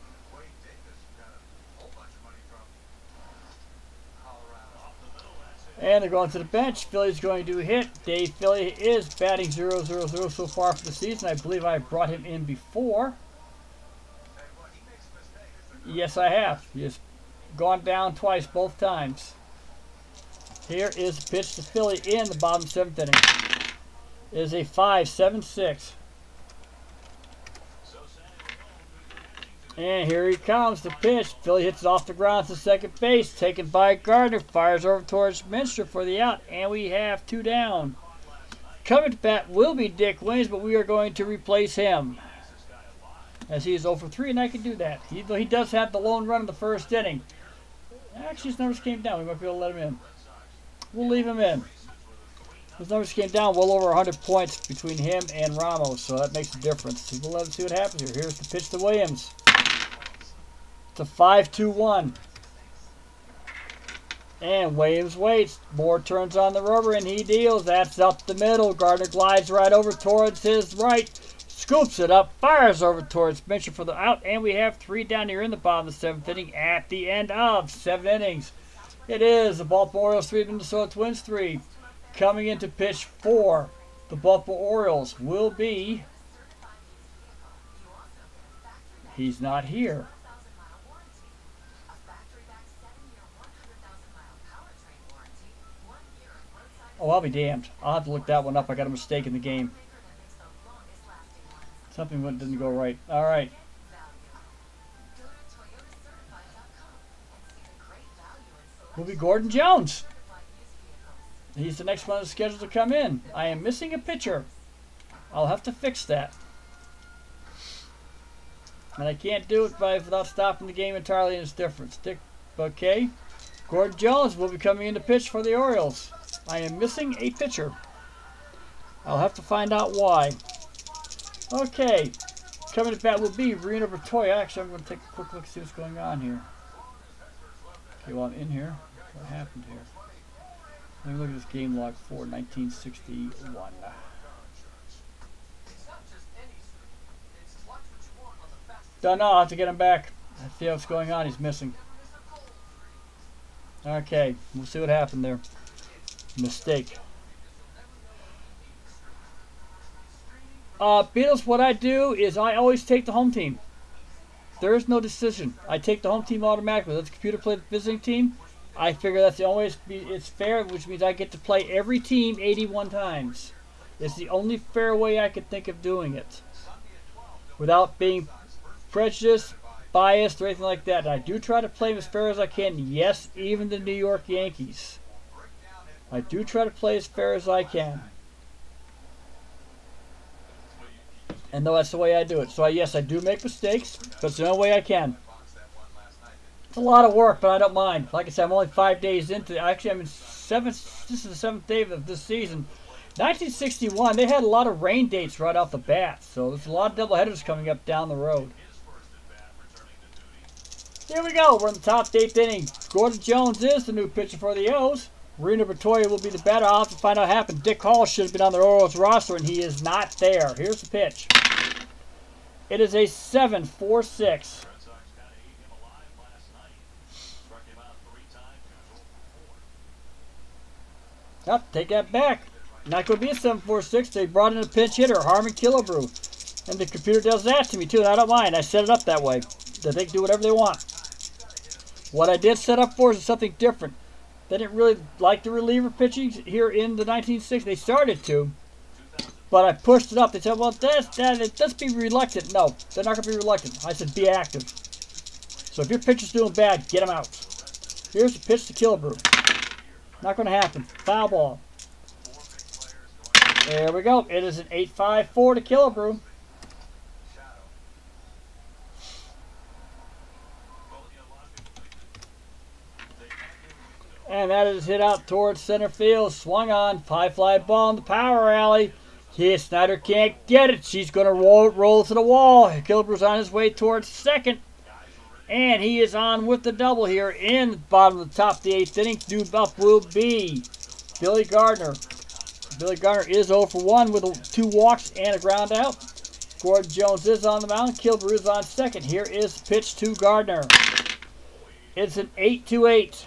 And they're going to the bench. Philly's going to hit. Dave Philly is batting .000 so far for the season. I believe I brought him in before. Yes, I have. He has gone down twice, both times. Here is a pitch to Philly in the bottom 7th inning. It is a 5.76. And here he comes, the pitch. Philly hits it off the ground to second base. Taken by Gardner. Fires over towards Minster for the out. And we have 2 down. Coming to bat will be Dick Williams, but we are going to replace him, as he is 0 for 3, and I can do that. He does have the lone run in the 1st inning. Actually, his numbers came down. We might be able to let him in. We'll leave him in. His numbers came down well over 100 points between him and Ramos, so that makes a difference. We'll let him see what happens here. Here's the pitch to Williams. It's a 5-2-1. And Williams waits. Moore turns on the rubber, and he deals. That's up the middle. Gardner glides right over towards his right. Scoops it up, fires over towards Mincher for the out, and we have 3 down here in the bottom of the 7th inning at the end of 7 innings. It is the Baltimore Orioles 3, Minnesota Twins 3. Coming into pitch for the Baltimore Orioles will be... He's not here. Oh, I'll be damned. I'll have to look that one up. I got a mistake in the game. Something didn't go right. All right. Will be Gordon Jones. He's the next one that's scheduled to come in. I am missing a pitcher. I'll have to fix that. And I can't do it without stopping the game entirely, and it's different. Okay. Gordon Jones will be coming in to pitch for the Orioles. I am missing a pitcher. I'll have to find out why. Okay, coming to bat will be Reno Bertoya. Actually, I'm going to take a quick look and see what's going on here. Okay, while I'm in here, what happened here? Let me look at this game log for 1961. Don't know, I'll have to get him back. I see what's going on, he's missing. Okay, we'll see what happened there. Mistake. Beatles, what I do is I always take the home team. There is no decision. I take the home team automatically. Let the computer play the visiting team. I figure that's the only way it's fair, which means I get to play every team 81 times. It's the only fair way I could think of doing it, without being prejudiced, biased, or anything like that. And I do try to play them as fair as I can. Yes, even the New York Yankees. I do try to play as fair as I can. And though that's the way I do it. So yes, I do make mistakes, but it's the only way I can. It's a lot of work, but I don't mind. Like I said, I'm only 5 days into it. Actually, I'm in this is the 7th day of this season. 1961, they had a lot of rain dates right off the bat. So there's a lot of doubleheaders coming up down the road. Here we go. We're in the top 8th inning. Gordon Jones is the new pitcher for the O's. Reno Bertoya will be the batter. I'll have to find out what happened. Dick Hall should have been on the Orioles roster, and he is not there. Here's the pitch. It is a 7-4-6. Oh, take that back. Not going to be a 7-4-6. They brought in a pinch hitter, Harmon Killebrew. And the computer does that to me, too, and I don't mind. I set it up that way, that they can do whatever they want. What I did set up for is something different. They didn't really like the reliever pitching here in the 1960s. They started to, but I pushed it up. They said, well, let's be reluctant. No, they're not going to be reluctant. I said, be active. So if your pitcher's doing bad, get him out. Here's the pitch to Killebrew. Not going to happen. Foul ball. There we go. It is an 8-5-4 to Killebrew. And that is hit out towards center field. Swung on. High fly ball in the power alley. Here, Snyder can't get it. She's going to roll to the wall. Killebrew's on his way towards second. And he is on with the double here in the bottom of the top of the 8th inning. Due up will be Billy Gardner. Billy Gardner is 0 for 1 with 2 walks and a ground out. Gordon Jones is on the mound. Killebrew is on second. Here is the pitch to Gardner. It's an 8-8.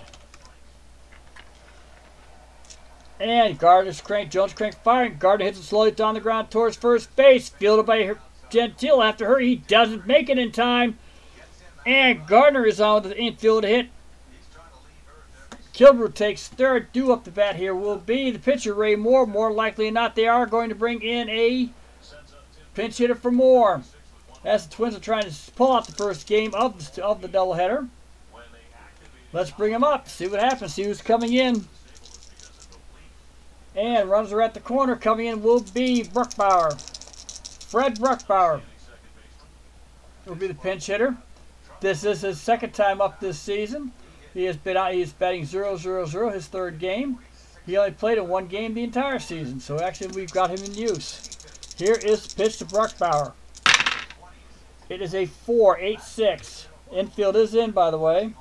And Gardner's cranked. Jones cranked firing. Gardner hits it slowly down the ground towards first base. Fielded by Gentile after her. He doesn't make it in time. And Gardner is on with the infield hit. Killebrew takes third. Due up the bat here will be the pitcher, Ray Moore. More likely than not, they are going to bring in a pinch hitter for Moore, as the Twins are trying to pull out the first game of the doubleheader. Let's bring him up. See what happens. See who's coming in. And runners are at the corner. Coming in will be Bruckbauer. Fred Bruckbauer will be the pinch hitter. This is his second time up this season. He has been out. He is batting 0-0-0, his third game. He only played in 1 game the entire season, so actually we've got him in use. Here is the pitch to Bruckbauer. It is a 4-8-6. Infield is in, by the way.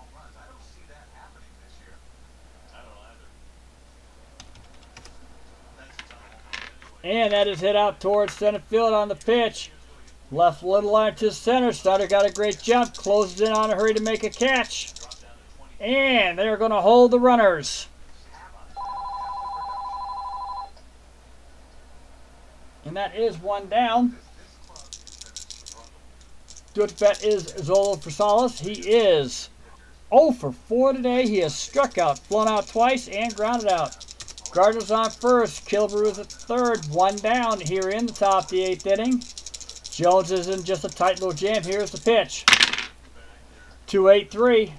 And that is hit out towards center field on the pitch. Left little line to center. Snyder got a great jump. Closes in on a hurry to make a catch. And they're going to hold the runners. And that is 1 down. Due bet is Zolo Versalis. He is 0 for 4 today. He has struck out, flown out twice, and grounded out. Gardner's on first. Killebrew is at third. 1 down here in the top of the 8th inning. Jones is in just a tight little jam. Here's the pitch. 2-8-3.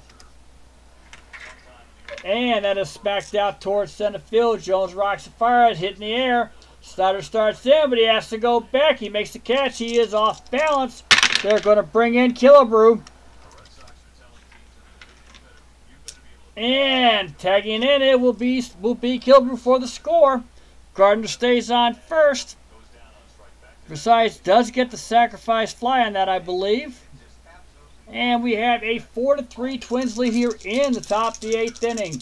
And that is smacked out towards center field. Jones rocks the fire. Hit in the air. Snyder starts in, but he has to go back. He makes the catch. He is off balance. They're going to bring in Killebrew. And tagging in it will be Killebrew for the score. Gardner stays on first. Versailles does get the sacrifice fly on that, I believe. And we have a 4-3 Twins lead here in the top of the 8th inning.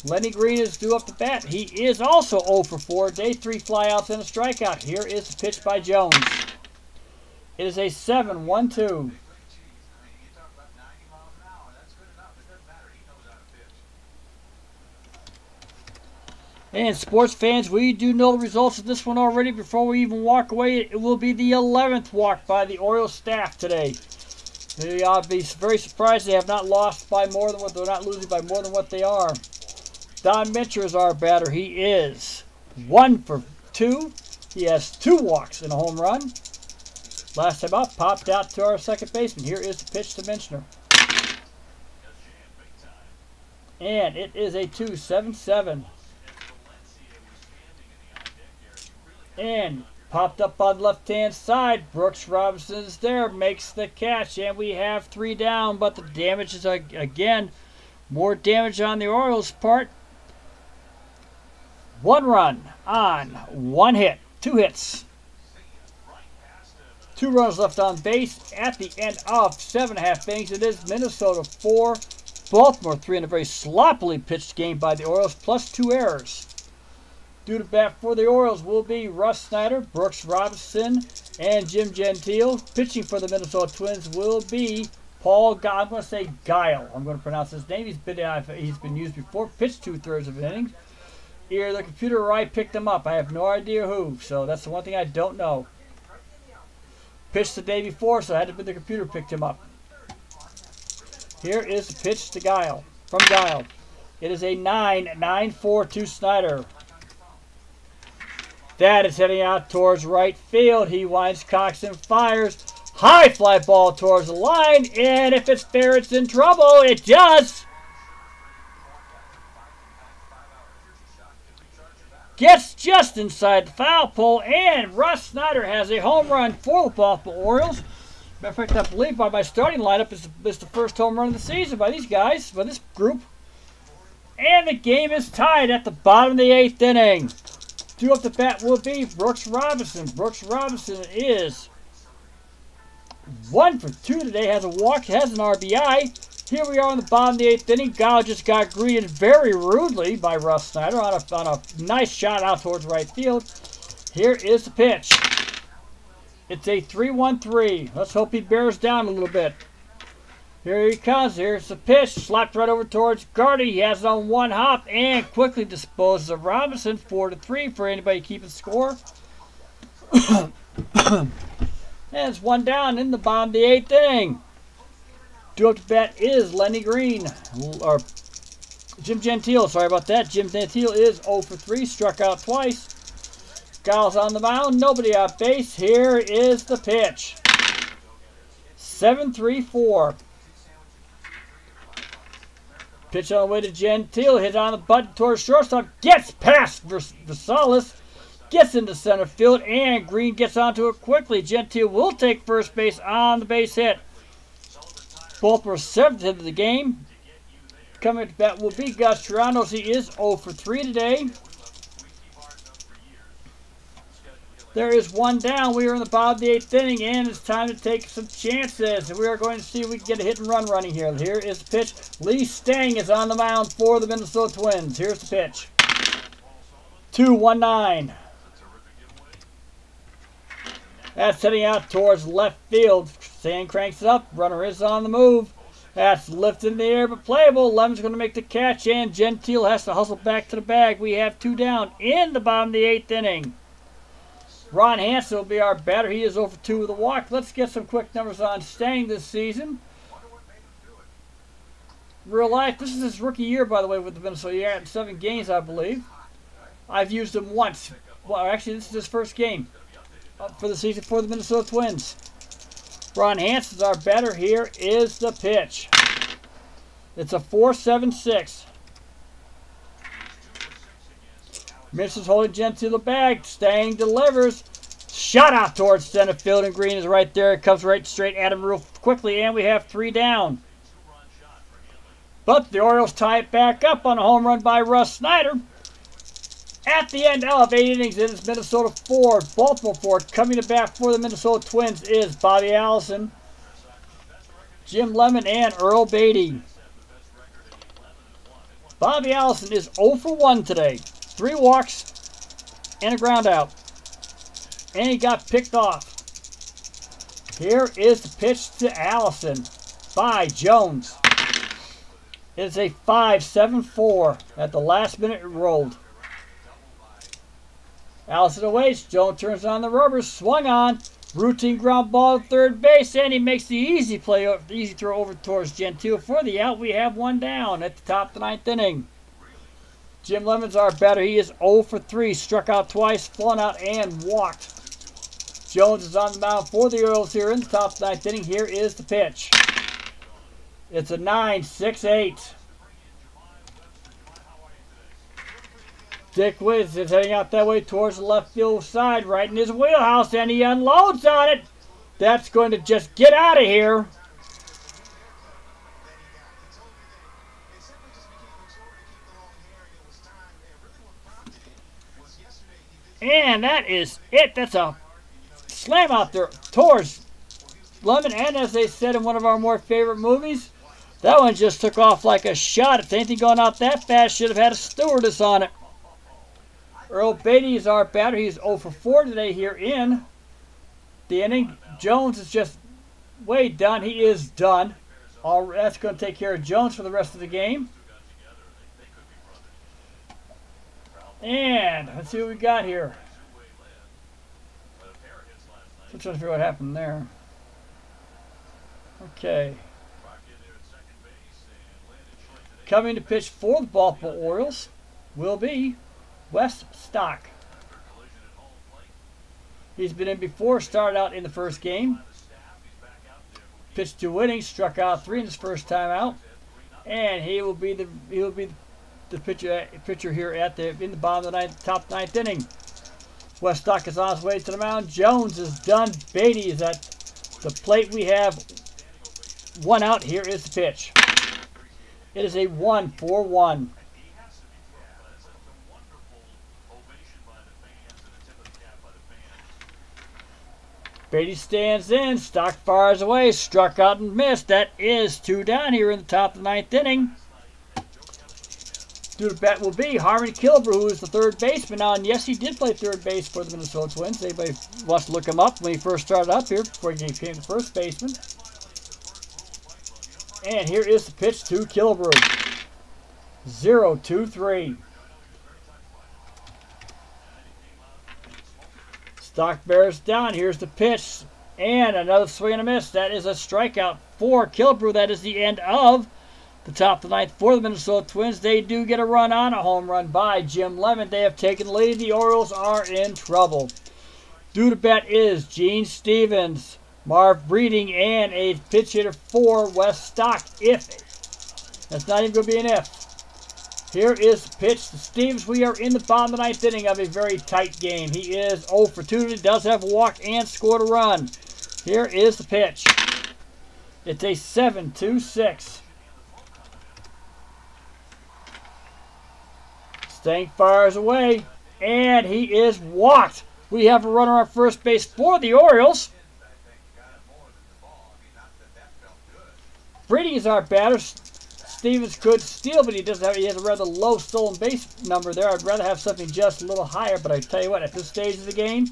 Lenny Green is due up the bat. He is also 0 for 4 today. 3 flyouts and a strikeout. Here is the pitch by Jones. It is a 7-1-2. And sports fans, we do know the results of this one already. Before we even walk away, it will be the 11th walk by the Orioles staff today. I'll be very surprised they have not lost by more than what they're not losing by more than what they are. Don Mincher is our batter. He is 1 for 2. He has 2 walks and a home run. Last time out, popped out to our second baseman. Here is the pitch to Minchner. And it is a 2-7-7. And popped up on the left-hand side. Brooks Robinson is there, makes the catch, and we have 3 down. But the damage is, again, more damage on the Orioles' part. 1 run on 1 hit. 2 hits. 2 runners left on base at the end of 7.5 innings. It is Minnesota 4, Baltimore 3 in a very sloppily pitched game by the Orioles, plus 2 errors. Due to bat for the Orioles will be Russ Snyder, Brooks Robinson, and Jim Gentile. Pitching for the Minnesota Twins will be Paul, I'm going to say Guile. I'm going to pronounce his name. He's been used before. Pitched 2/3 of an inning. Either the computer or I picked them up. I have no idea who, so that's the one thing I don't know. Pitched the day before, so it had to be the computer picked him up. Here is the pitch to Guile, from Guile. It is a 9-9-4 to Snyder. That is heading out towards right field. He winds, cocks, and fires. High fly ball towards the line, and if it's fair, it's in trouble. It does. Gets just inside the foul pole, and Russ Snyder has a home run for the Baltimore Orioles. Matter of fact, I believe by my starting lineup is the first home run of the season by these guys, by this group. And the game is tied at the bottom of the 8th inning. Due up the bat will be Brooks Robinson. Brooks Robinson is 1 for 2 today, has a walk, has an RBI. Here we are in the bottom of the 8th inning. Guile just got greeted very rudely by Russ Snyder on a nice shot out towards right field. Here is the pitch. It's a 3-1-3. Let's hope he bears down a little bit. Here he comes. Here's the pitch. Slapped right over towards Gardy. He has it on one hop and quickly disposes of Robinson. 4-3 for anybody keeping score. And it's one down in the bottom of the 8th inning. Due up to bat is Lenny Green, or Jim Gentile, sorry about that. Jim Gentile is 0 for 3, struck out twice. Giles on the mound, nobody on base. Here is the pitch. 7-3-4. Pitch on the way to Gentile, hit on the button towards shortstop, gets past Versalis, gets into center field, and Green gets onto it quickly. Gentile will take first base on the base hit. Baltimore 7th hit of the game. Coming to bat will be Gus Trianos. He is 0 for 3 today. There is one down. We are in the bottom of the 8th inning, and it's time to take some chances. We are going to see if we can get a hit and run running here. Here is the pitch. Lee Stang is on the mound for the Minnesota Twins. Here's the pitch. 2-1-9. That's heading out towards left field. Sand cranks it up. Runner is on the move. That's lifted in the air but playable. Lemon's going to make the catch, and Gentile has to hustle back to the bag. We have 2 down in the bottom of the 8th inning. Ron Hansen will be our batter. He is 0 for 2 with a walk. Let's get some quick numbers on Stang this season. Real life, this is his rookie year, by the way, with the Minnesota. He had 7 games, I believe. I've used him once. Well, actually, this is his first game for the season for the Minnesota Twins. Ron Hansen's our batter. Here is the pitch. It's a 4-7-6. Misses holding Gentile the bag. Stang delivers. Shot out towards center field, and Green is right there. It comes right straight at him real quickly, and we have 3 down. But the Orioles tie it back up on a home run by Russ Snyder. At the end of 8 innings, it is Minnesota 4, Baltimore 4. Coming to bat for the Minnesota Twins is Bobby Allison, Jim Lemon, and Earl Beatty. Bobby Allison is 0 for 1 today. 3 walks and a ground out. And he got picked off. Here is the pitch to Allison by Jones. It's a 5-7-4. At the last minute, it rolled. Allison awaits. Jones turns on the rubber. Swung on. Routine ground ball to third base. And he makes the easy throw over towards Gentile for the out. We have 1 down at the top of the 9th inning. Jim Lemon's our batter. He is 0 for 3. Struck out twice, flung out, and walked. Jones is on the mound for the Orioles here in the top of the 9th inning. Here is the pitch. It's a 9-6-8. Dick Wiz is heading out that way towards the left field side, right in his wheelhouse, and he unloads on it. That's going to just get out of here. And that is it. That's a slam out there towards Lemon. And as they said in one of our more favorite movies, that one just took off like a shot. If anything going out that fast, should have had a stewardess on it. Earl Beatty is our batter. He's 0 for 4 today here in the inning. Jones is just way done. He is done. That's going to take care of Jones for the rest of the game. And let's see what we got here. I'm trying to figure out what happened there. Okay. Coming to pitch for the Baltimore Orioles will be Wes Stock. He's been in before, started out in the first game. Pitched 2 innings, struck out 3 in his first time out. And he will be the pitcher here in the bottom of the top 9th inning. Wes Stock is on his way to the mound. Jones is done. Beatty is at the plate. We have 1 out. Here is the pitch. It is a 1-4-1. Beatty stands in. Stock fires away. Struck out and missed. That is 2 down here in the top of the 9th inning. Due to bat will be Harmon Kilber, who is the 3rd baseman now. And yes, he did play 3rd base for the Minnesota Twins. Anybody wants to look him up when he first started up here before he became the 1st baseman. And here is the pitch to Kilber. 0-2-3. Stock bears down. Here's the pitch. And another swing and a miss. That is a strikeout for Kilbrew. That is the end of the top of the 9th for the Minnesota Twins. They do get a run on a home run by Jim Lemon. They have taken the lead. The Orioles are in trouble. Due to bat is Gene Stevens, Marv Breeding, and a pitch hitter for Wes Stock. If that's not even going to be an if. Here is the pitch to Stevens. We are in the bottom of the 9th inning of a very tight game. He is 0 for 2. He does have a walk and scored a run. Here is the pitch. It's a 7-2-6. Stang fires away, and he is walked. We have a runner on first base for the Orioles. Breeding is our batter. Stevens could steal, but he has a rather low stolen base number there. I'd rather have something just a little higher, but I tell you what, at this stage of the game,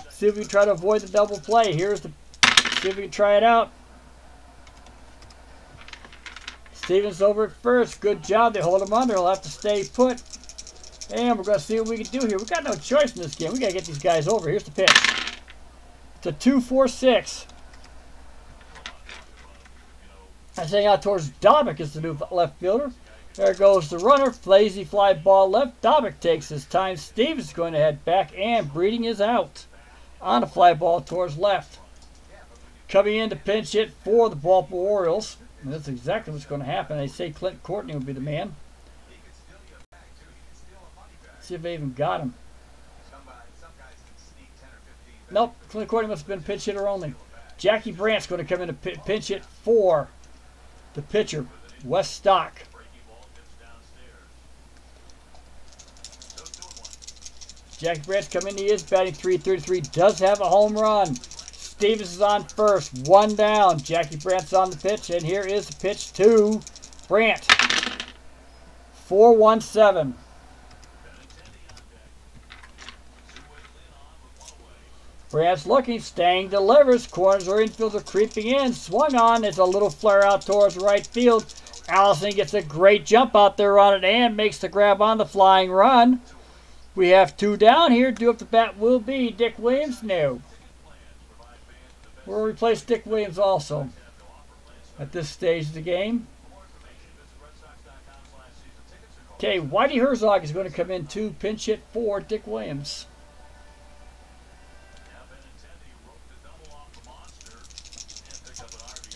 see if we can try to avoid the double play. See if we can try it out. Stevens over at first. Good job. They hold him under. He'll have to stay put. And we're going to see what we can do here. We've got no choice in this game. We've got to get these guys over. Here's the pitch. It's a 2-4-6. Heading out towards Dobik is the new left fielder. There goes the runner. Lazy fly ball left. Dobik takes his time. Stevens is going to head back, and Breeding is out on a fly ball towards left. Coming in to pinch hit for the Baltimore Orioles. And that's exactly what's going to happen. They say Clint Courtney will be the man. See if they even got him. Nope, Clint Courtney must have been pinch hitter only. Jackie Brandt's going to come in to pinch hit for the pitcher, Wes Stock. Jackie Brandt's come in. He is batting .333. Does have a home run. Stevens is on first. 1 down. Jackie Brandt's on the pitch, and here is the pitch to Brandt. 4-1-7. Brandt's looking. Stang delivers. Corners or infields are creeping in. Swung on. It's a little flare out towards right field. Allison gets a great jump out there on it and makes the grab on the flying run. We have 2 down here. Due up the bat will be Dick Williams. No. We'll replace Dick Williams also at this stage of the game. Okay, Whitey Herzog is going to come in to pinch hit for Dick Williams.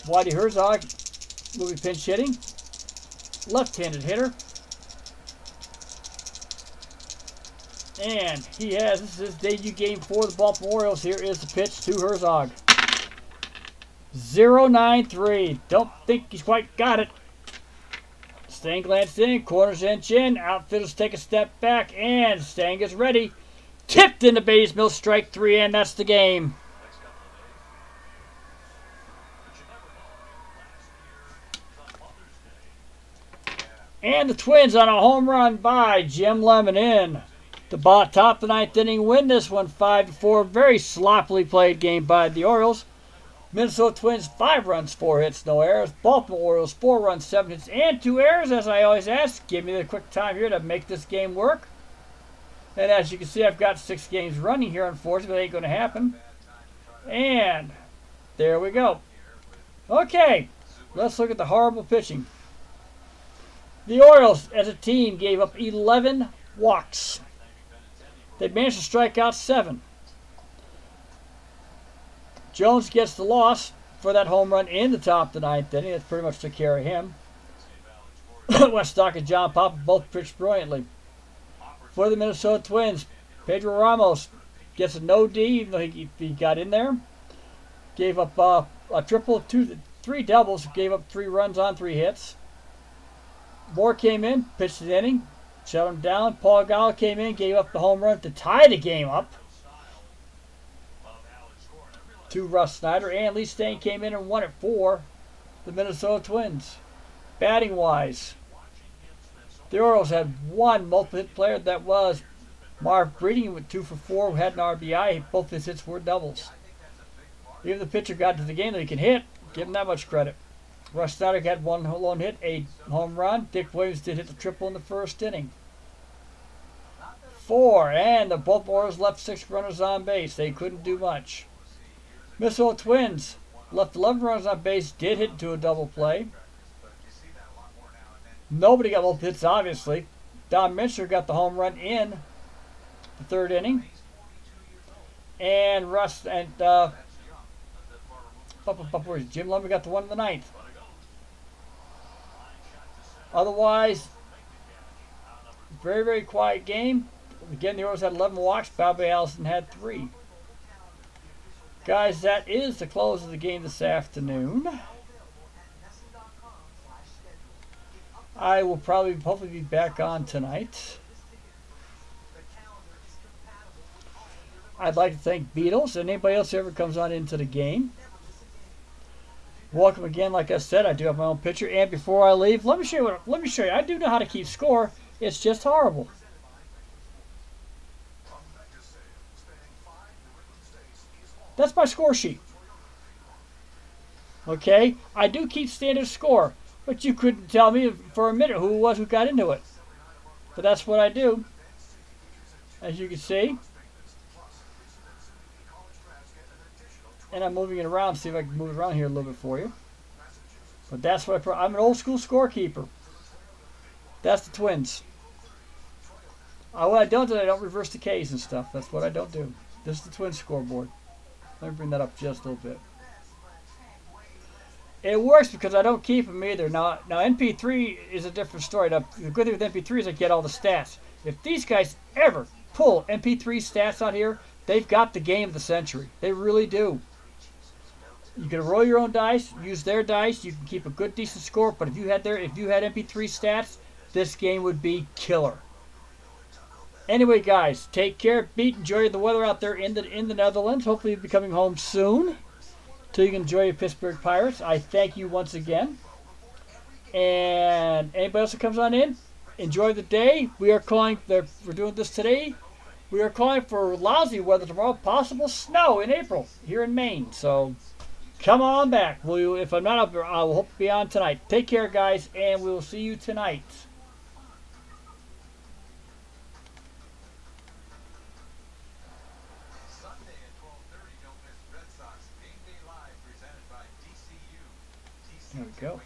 Whitey Herzog will be pinch hitting. Left-handed hitter. And this is his debut game for the Baltimore Orioles. Here is the pitch to Herzog. 0-9-3. Don't think he's quite got it. Stang glanced in, corners and chin. Outfielders take a step back, and Stang is ready. Tipped into Beatty's mill, strike 3, and that's the game. And the Twins on a home run by Jim Lemon in the top of the 9th inning. Win this one 5-4. Very sloppily played game by the Orioles. Minnesota Twins 5 runs, 4 hits, no errors. Baltimore Orioles 4 runs, 7 hits, and 2 errors. As I always ask, give me the quick time here to make this game work. And as you can see, I've got 6 games running here. Unfortunately, it ain't going to happen. And there we go. Okay, let's look at the horrible pitching. The Orioles, as a team, gave up 11 walks. They managed to strike out 7. Jones gets the loss for that home run in the top of the 9th inning. That's pretty much took care of him. Weststock and John Papa both pitched brilliantly. For the Minnesota Twins, Pedro Ramos gets a no D, even though he got in there. Gave up a triple, 3 doubles, gave up 3 runs on 3 hits. Moore came in, pitched an inning, shut him down. Paul Gallo came in, gave up the home run to tie the game up to Russ Snyder. And Lee Stain came in and won it for the Minnesota Twins. Batting wise, the Orioles had one multiple hit player. That was Marv Breeding with 2 for 4, who had an RBI. Both his hits were doubles. Even the pitcher got to the game that he can hit. Give him that much credit. Russ Snyder had 1 lone hit, a home run. Dick Williams did hit the triple in the first inning. 4, and the both Orioles left 6 runners on base. They couldn't do much. Minnesota Twins left 11 runners on base, did hit into a double play. Nobody got multiple hits, obviously. Don Minster got the home run in the 3rd inning. And Jim Lumber got the one in the 9th. Otherwise, very, very quiet game. Again, the Orioles had 11 walks. Bobby Allison had 3. Guys, that is the close of the game this afternoon. I will hopefully be back on tonight. I'd like to thank Beatles and anybody else who ever comes on into the game. Welcome again. Like I said, I do have my own pitcher. And before I leave, let me show you. I do know how to keep score. It's just horrible. That's my score sheet. Okay, I do keep standard score, but you couldn't tell me for a minute who it was who got into it. But that's what I do. As you can see. And I'm moving it around, see if I can move it around here a little bit for you. But that's what I'm an old school scorekeeper. That's the Twins. What I don't do, I don't reverse the K's and stuff. That's what I don't do. This is the Twins scoreboard. Let me bring that up just a little bit. It works because I don't keep them either. Now MP3 is a different story. Now, the good thing with MP3 is I get all the stats. If these guys ever pull MP3 stats out here, they've got the game of the century. They really do. You can roll your own dice, use their dice. You can keep a good, decent score. But if you had MP3 stats, this game would be killer. Anyway, guys, take care. Enjoy the weather out there in the Netherlands. Hopefully, you'll be coming home soon, so you can enjoy your Pittsburgh Pirates. I thank you once again. And anybody else that comes on in, enjoy the day. We're doing this today. We are calling for lousy weather tomorrow, possible snow in April here in Maine. So come on back. If I'm not up there, I will hope to be on tonight. Take care, guys, and we will see you tonight. Sunday at 12:30, don't miss Red Sox Game Day Live presented by DCU. There we go.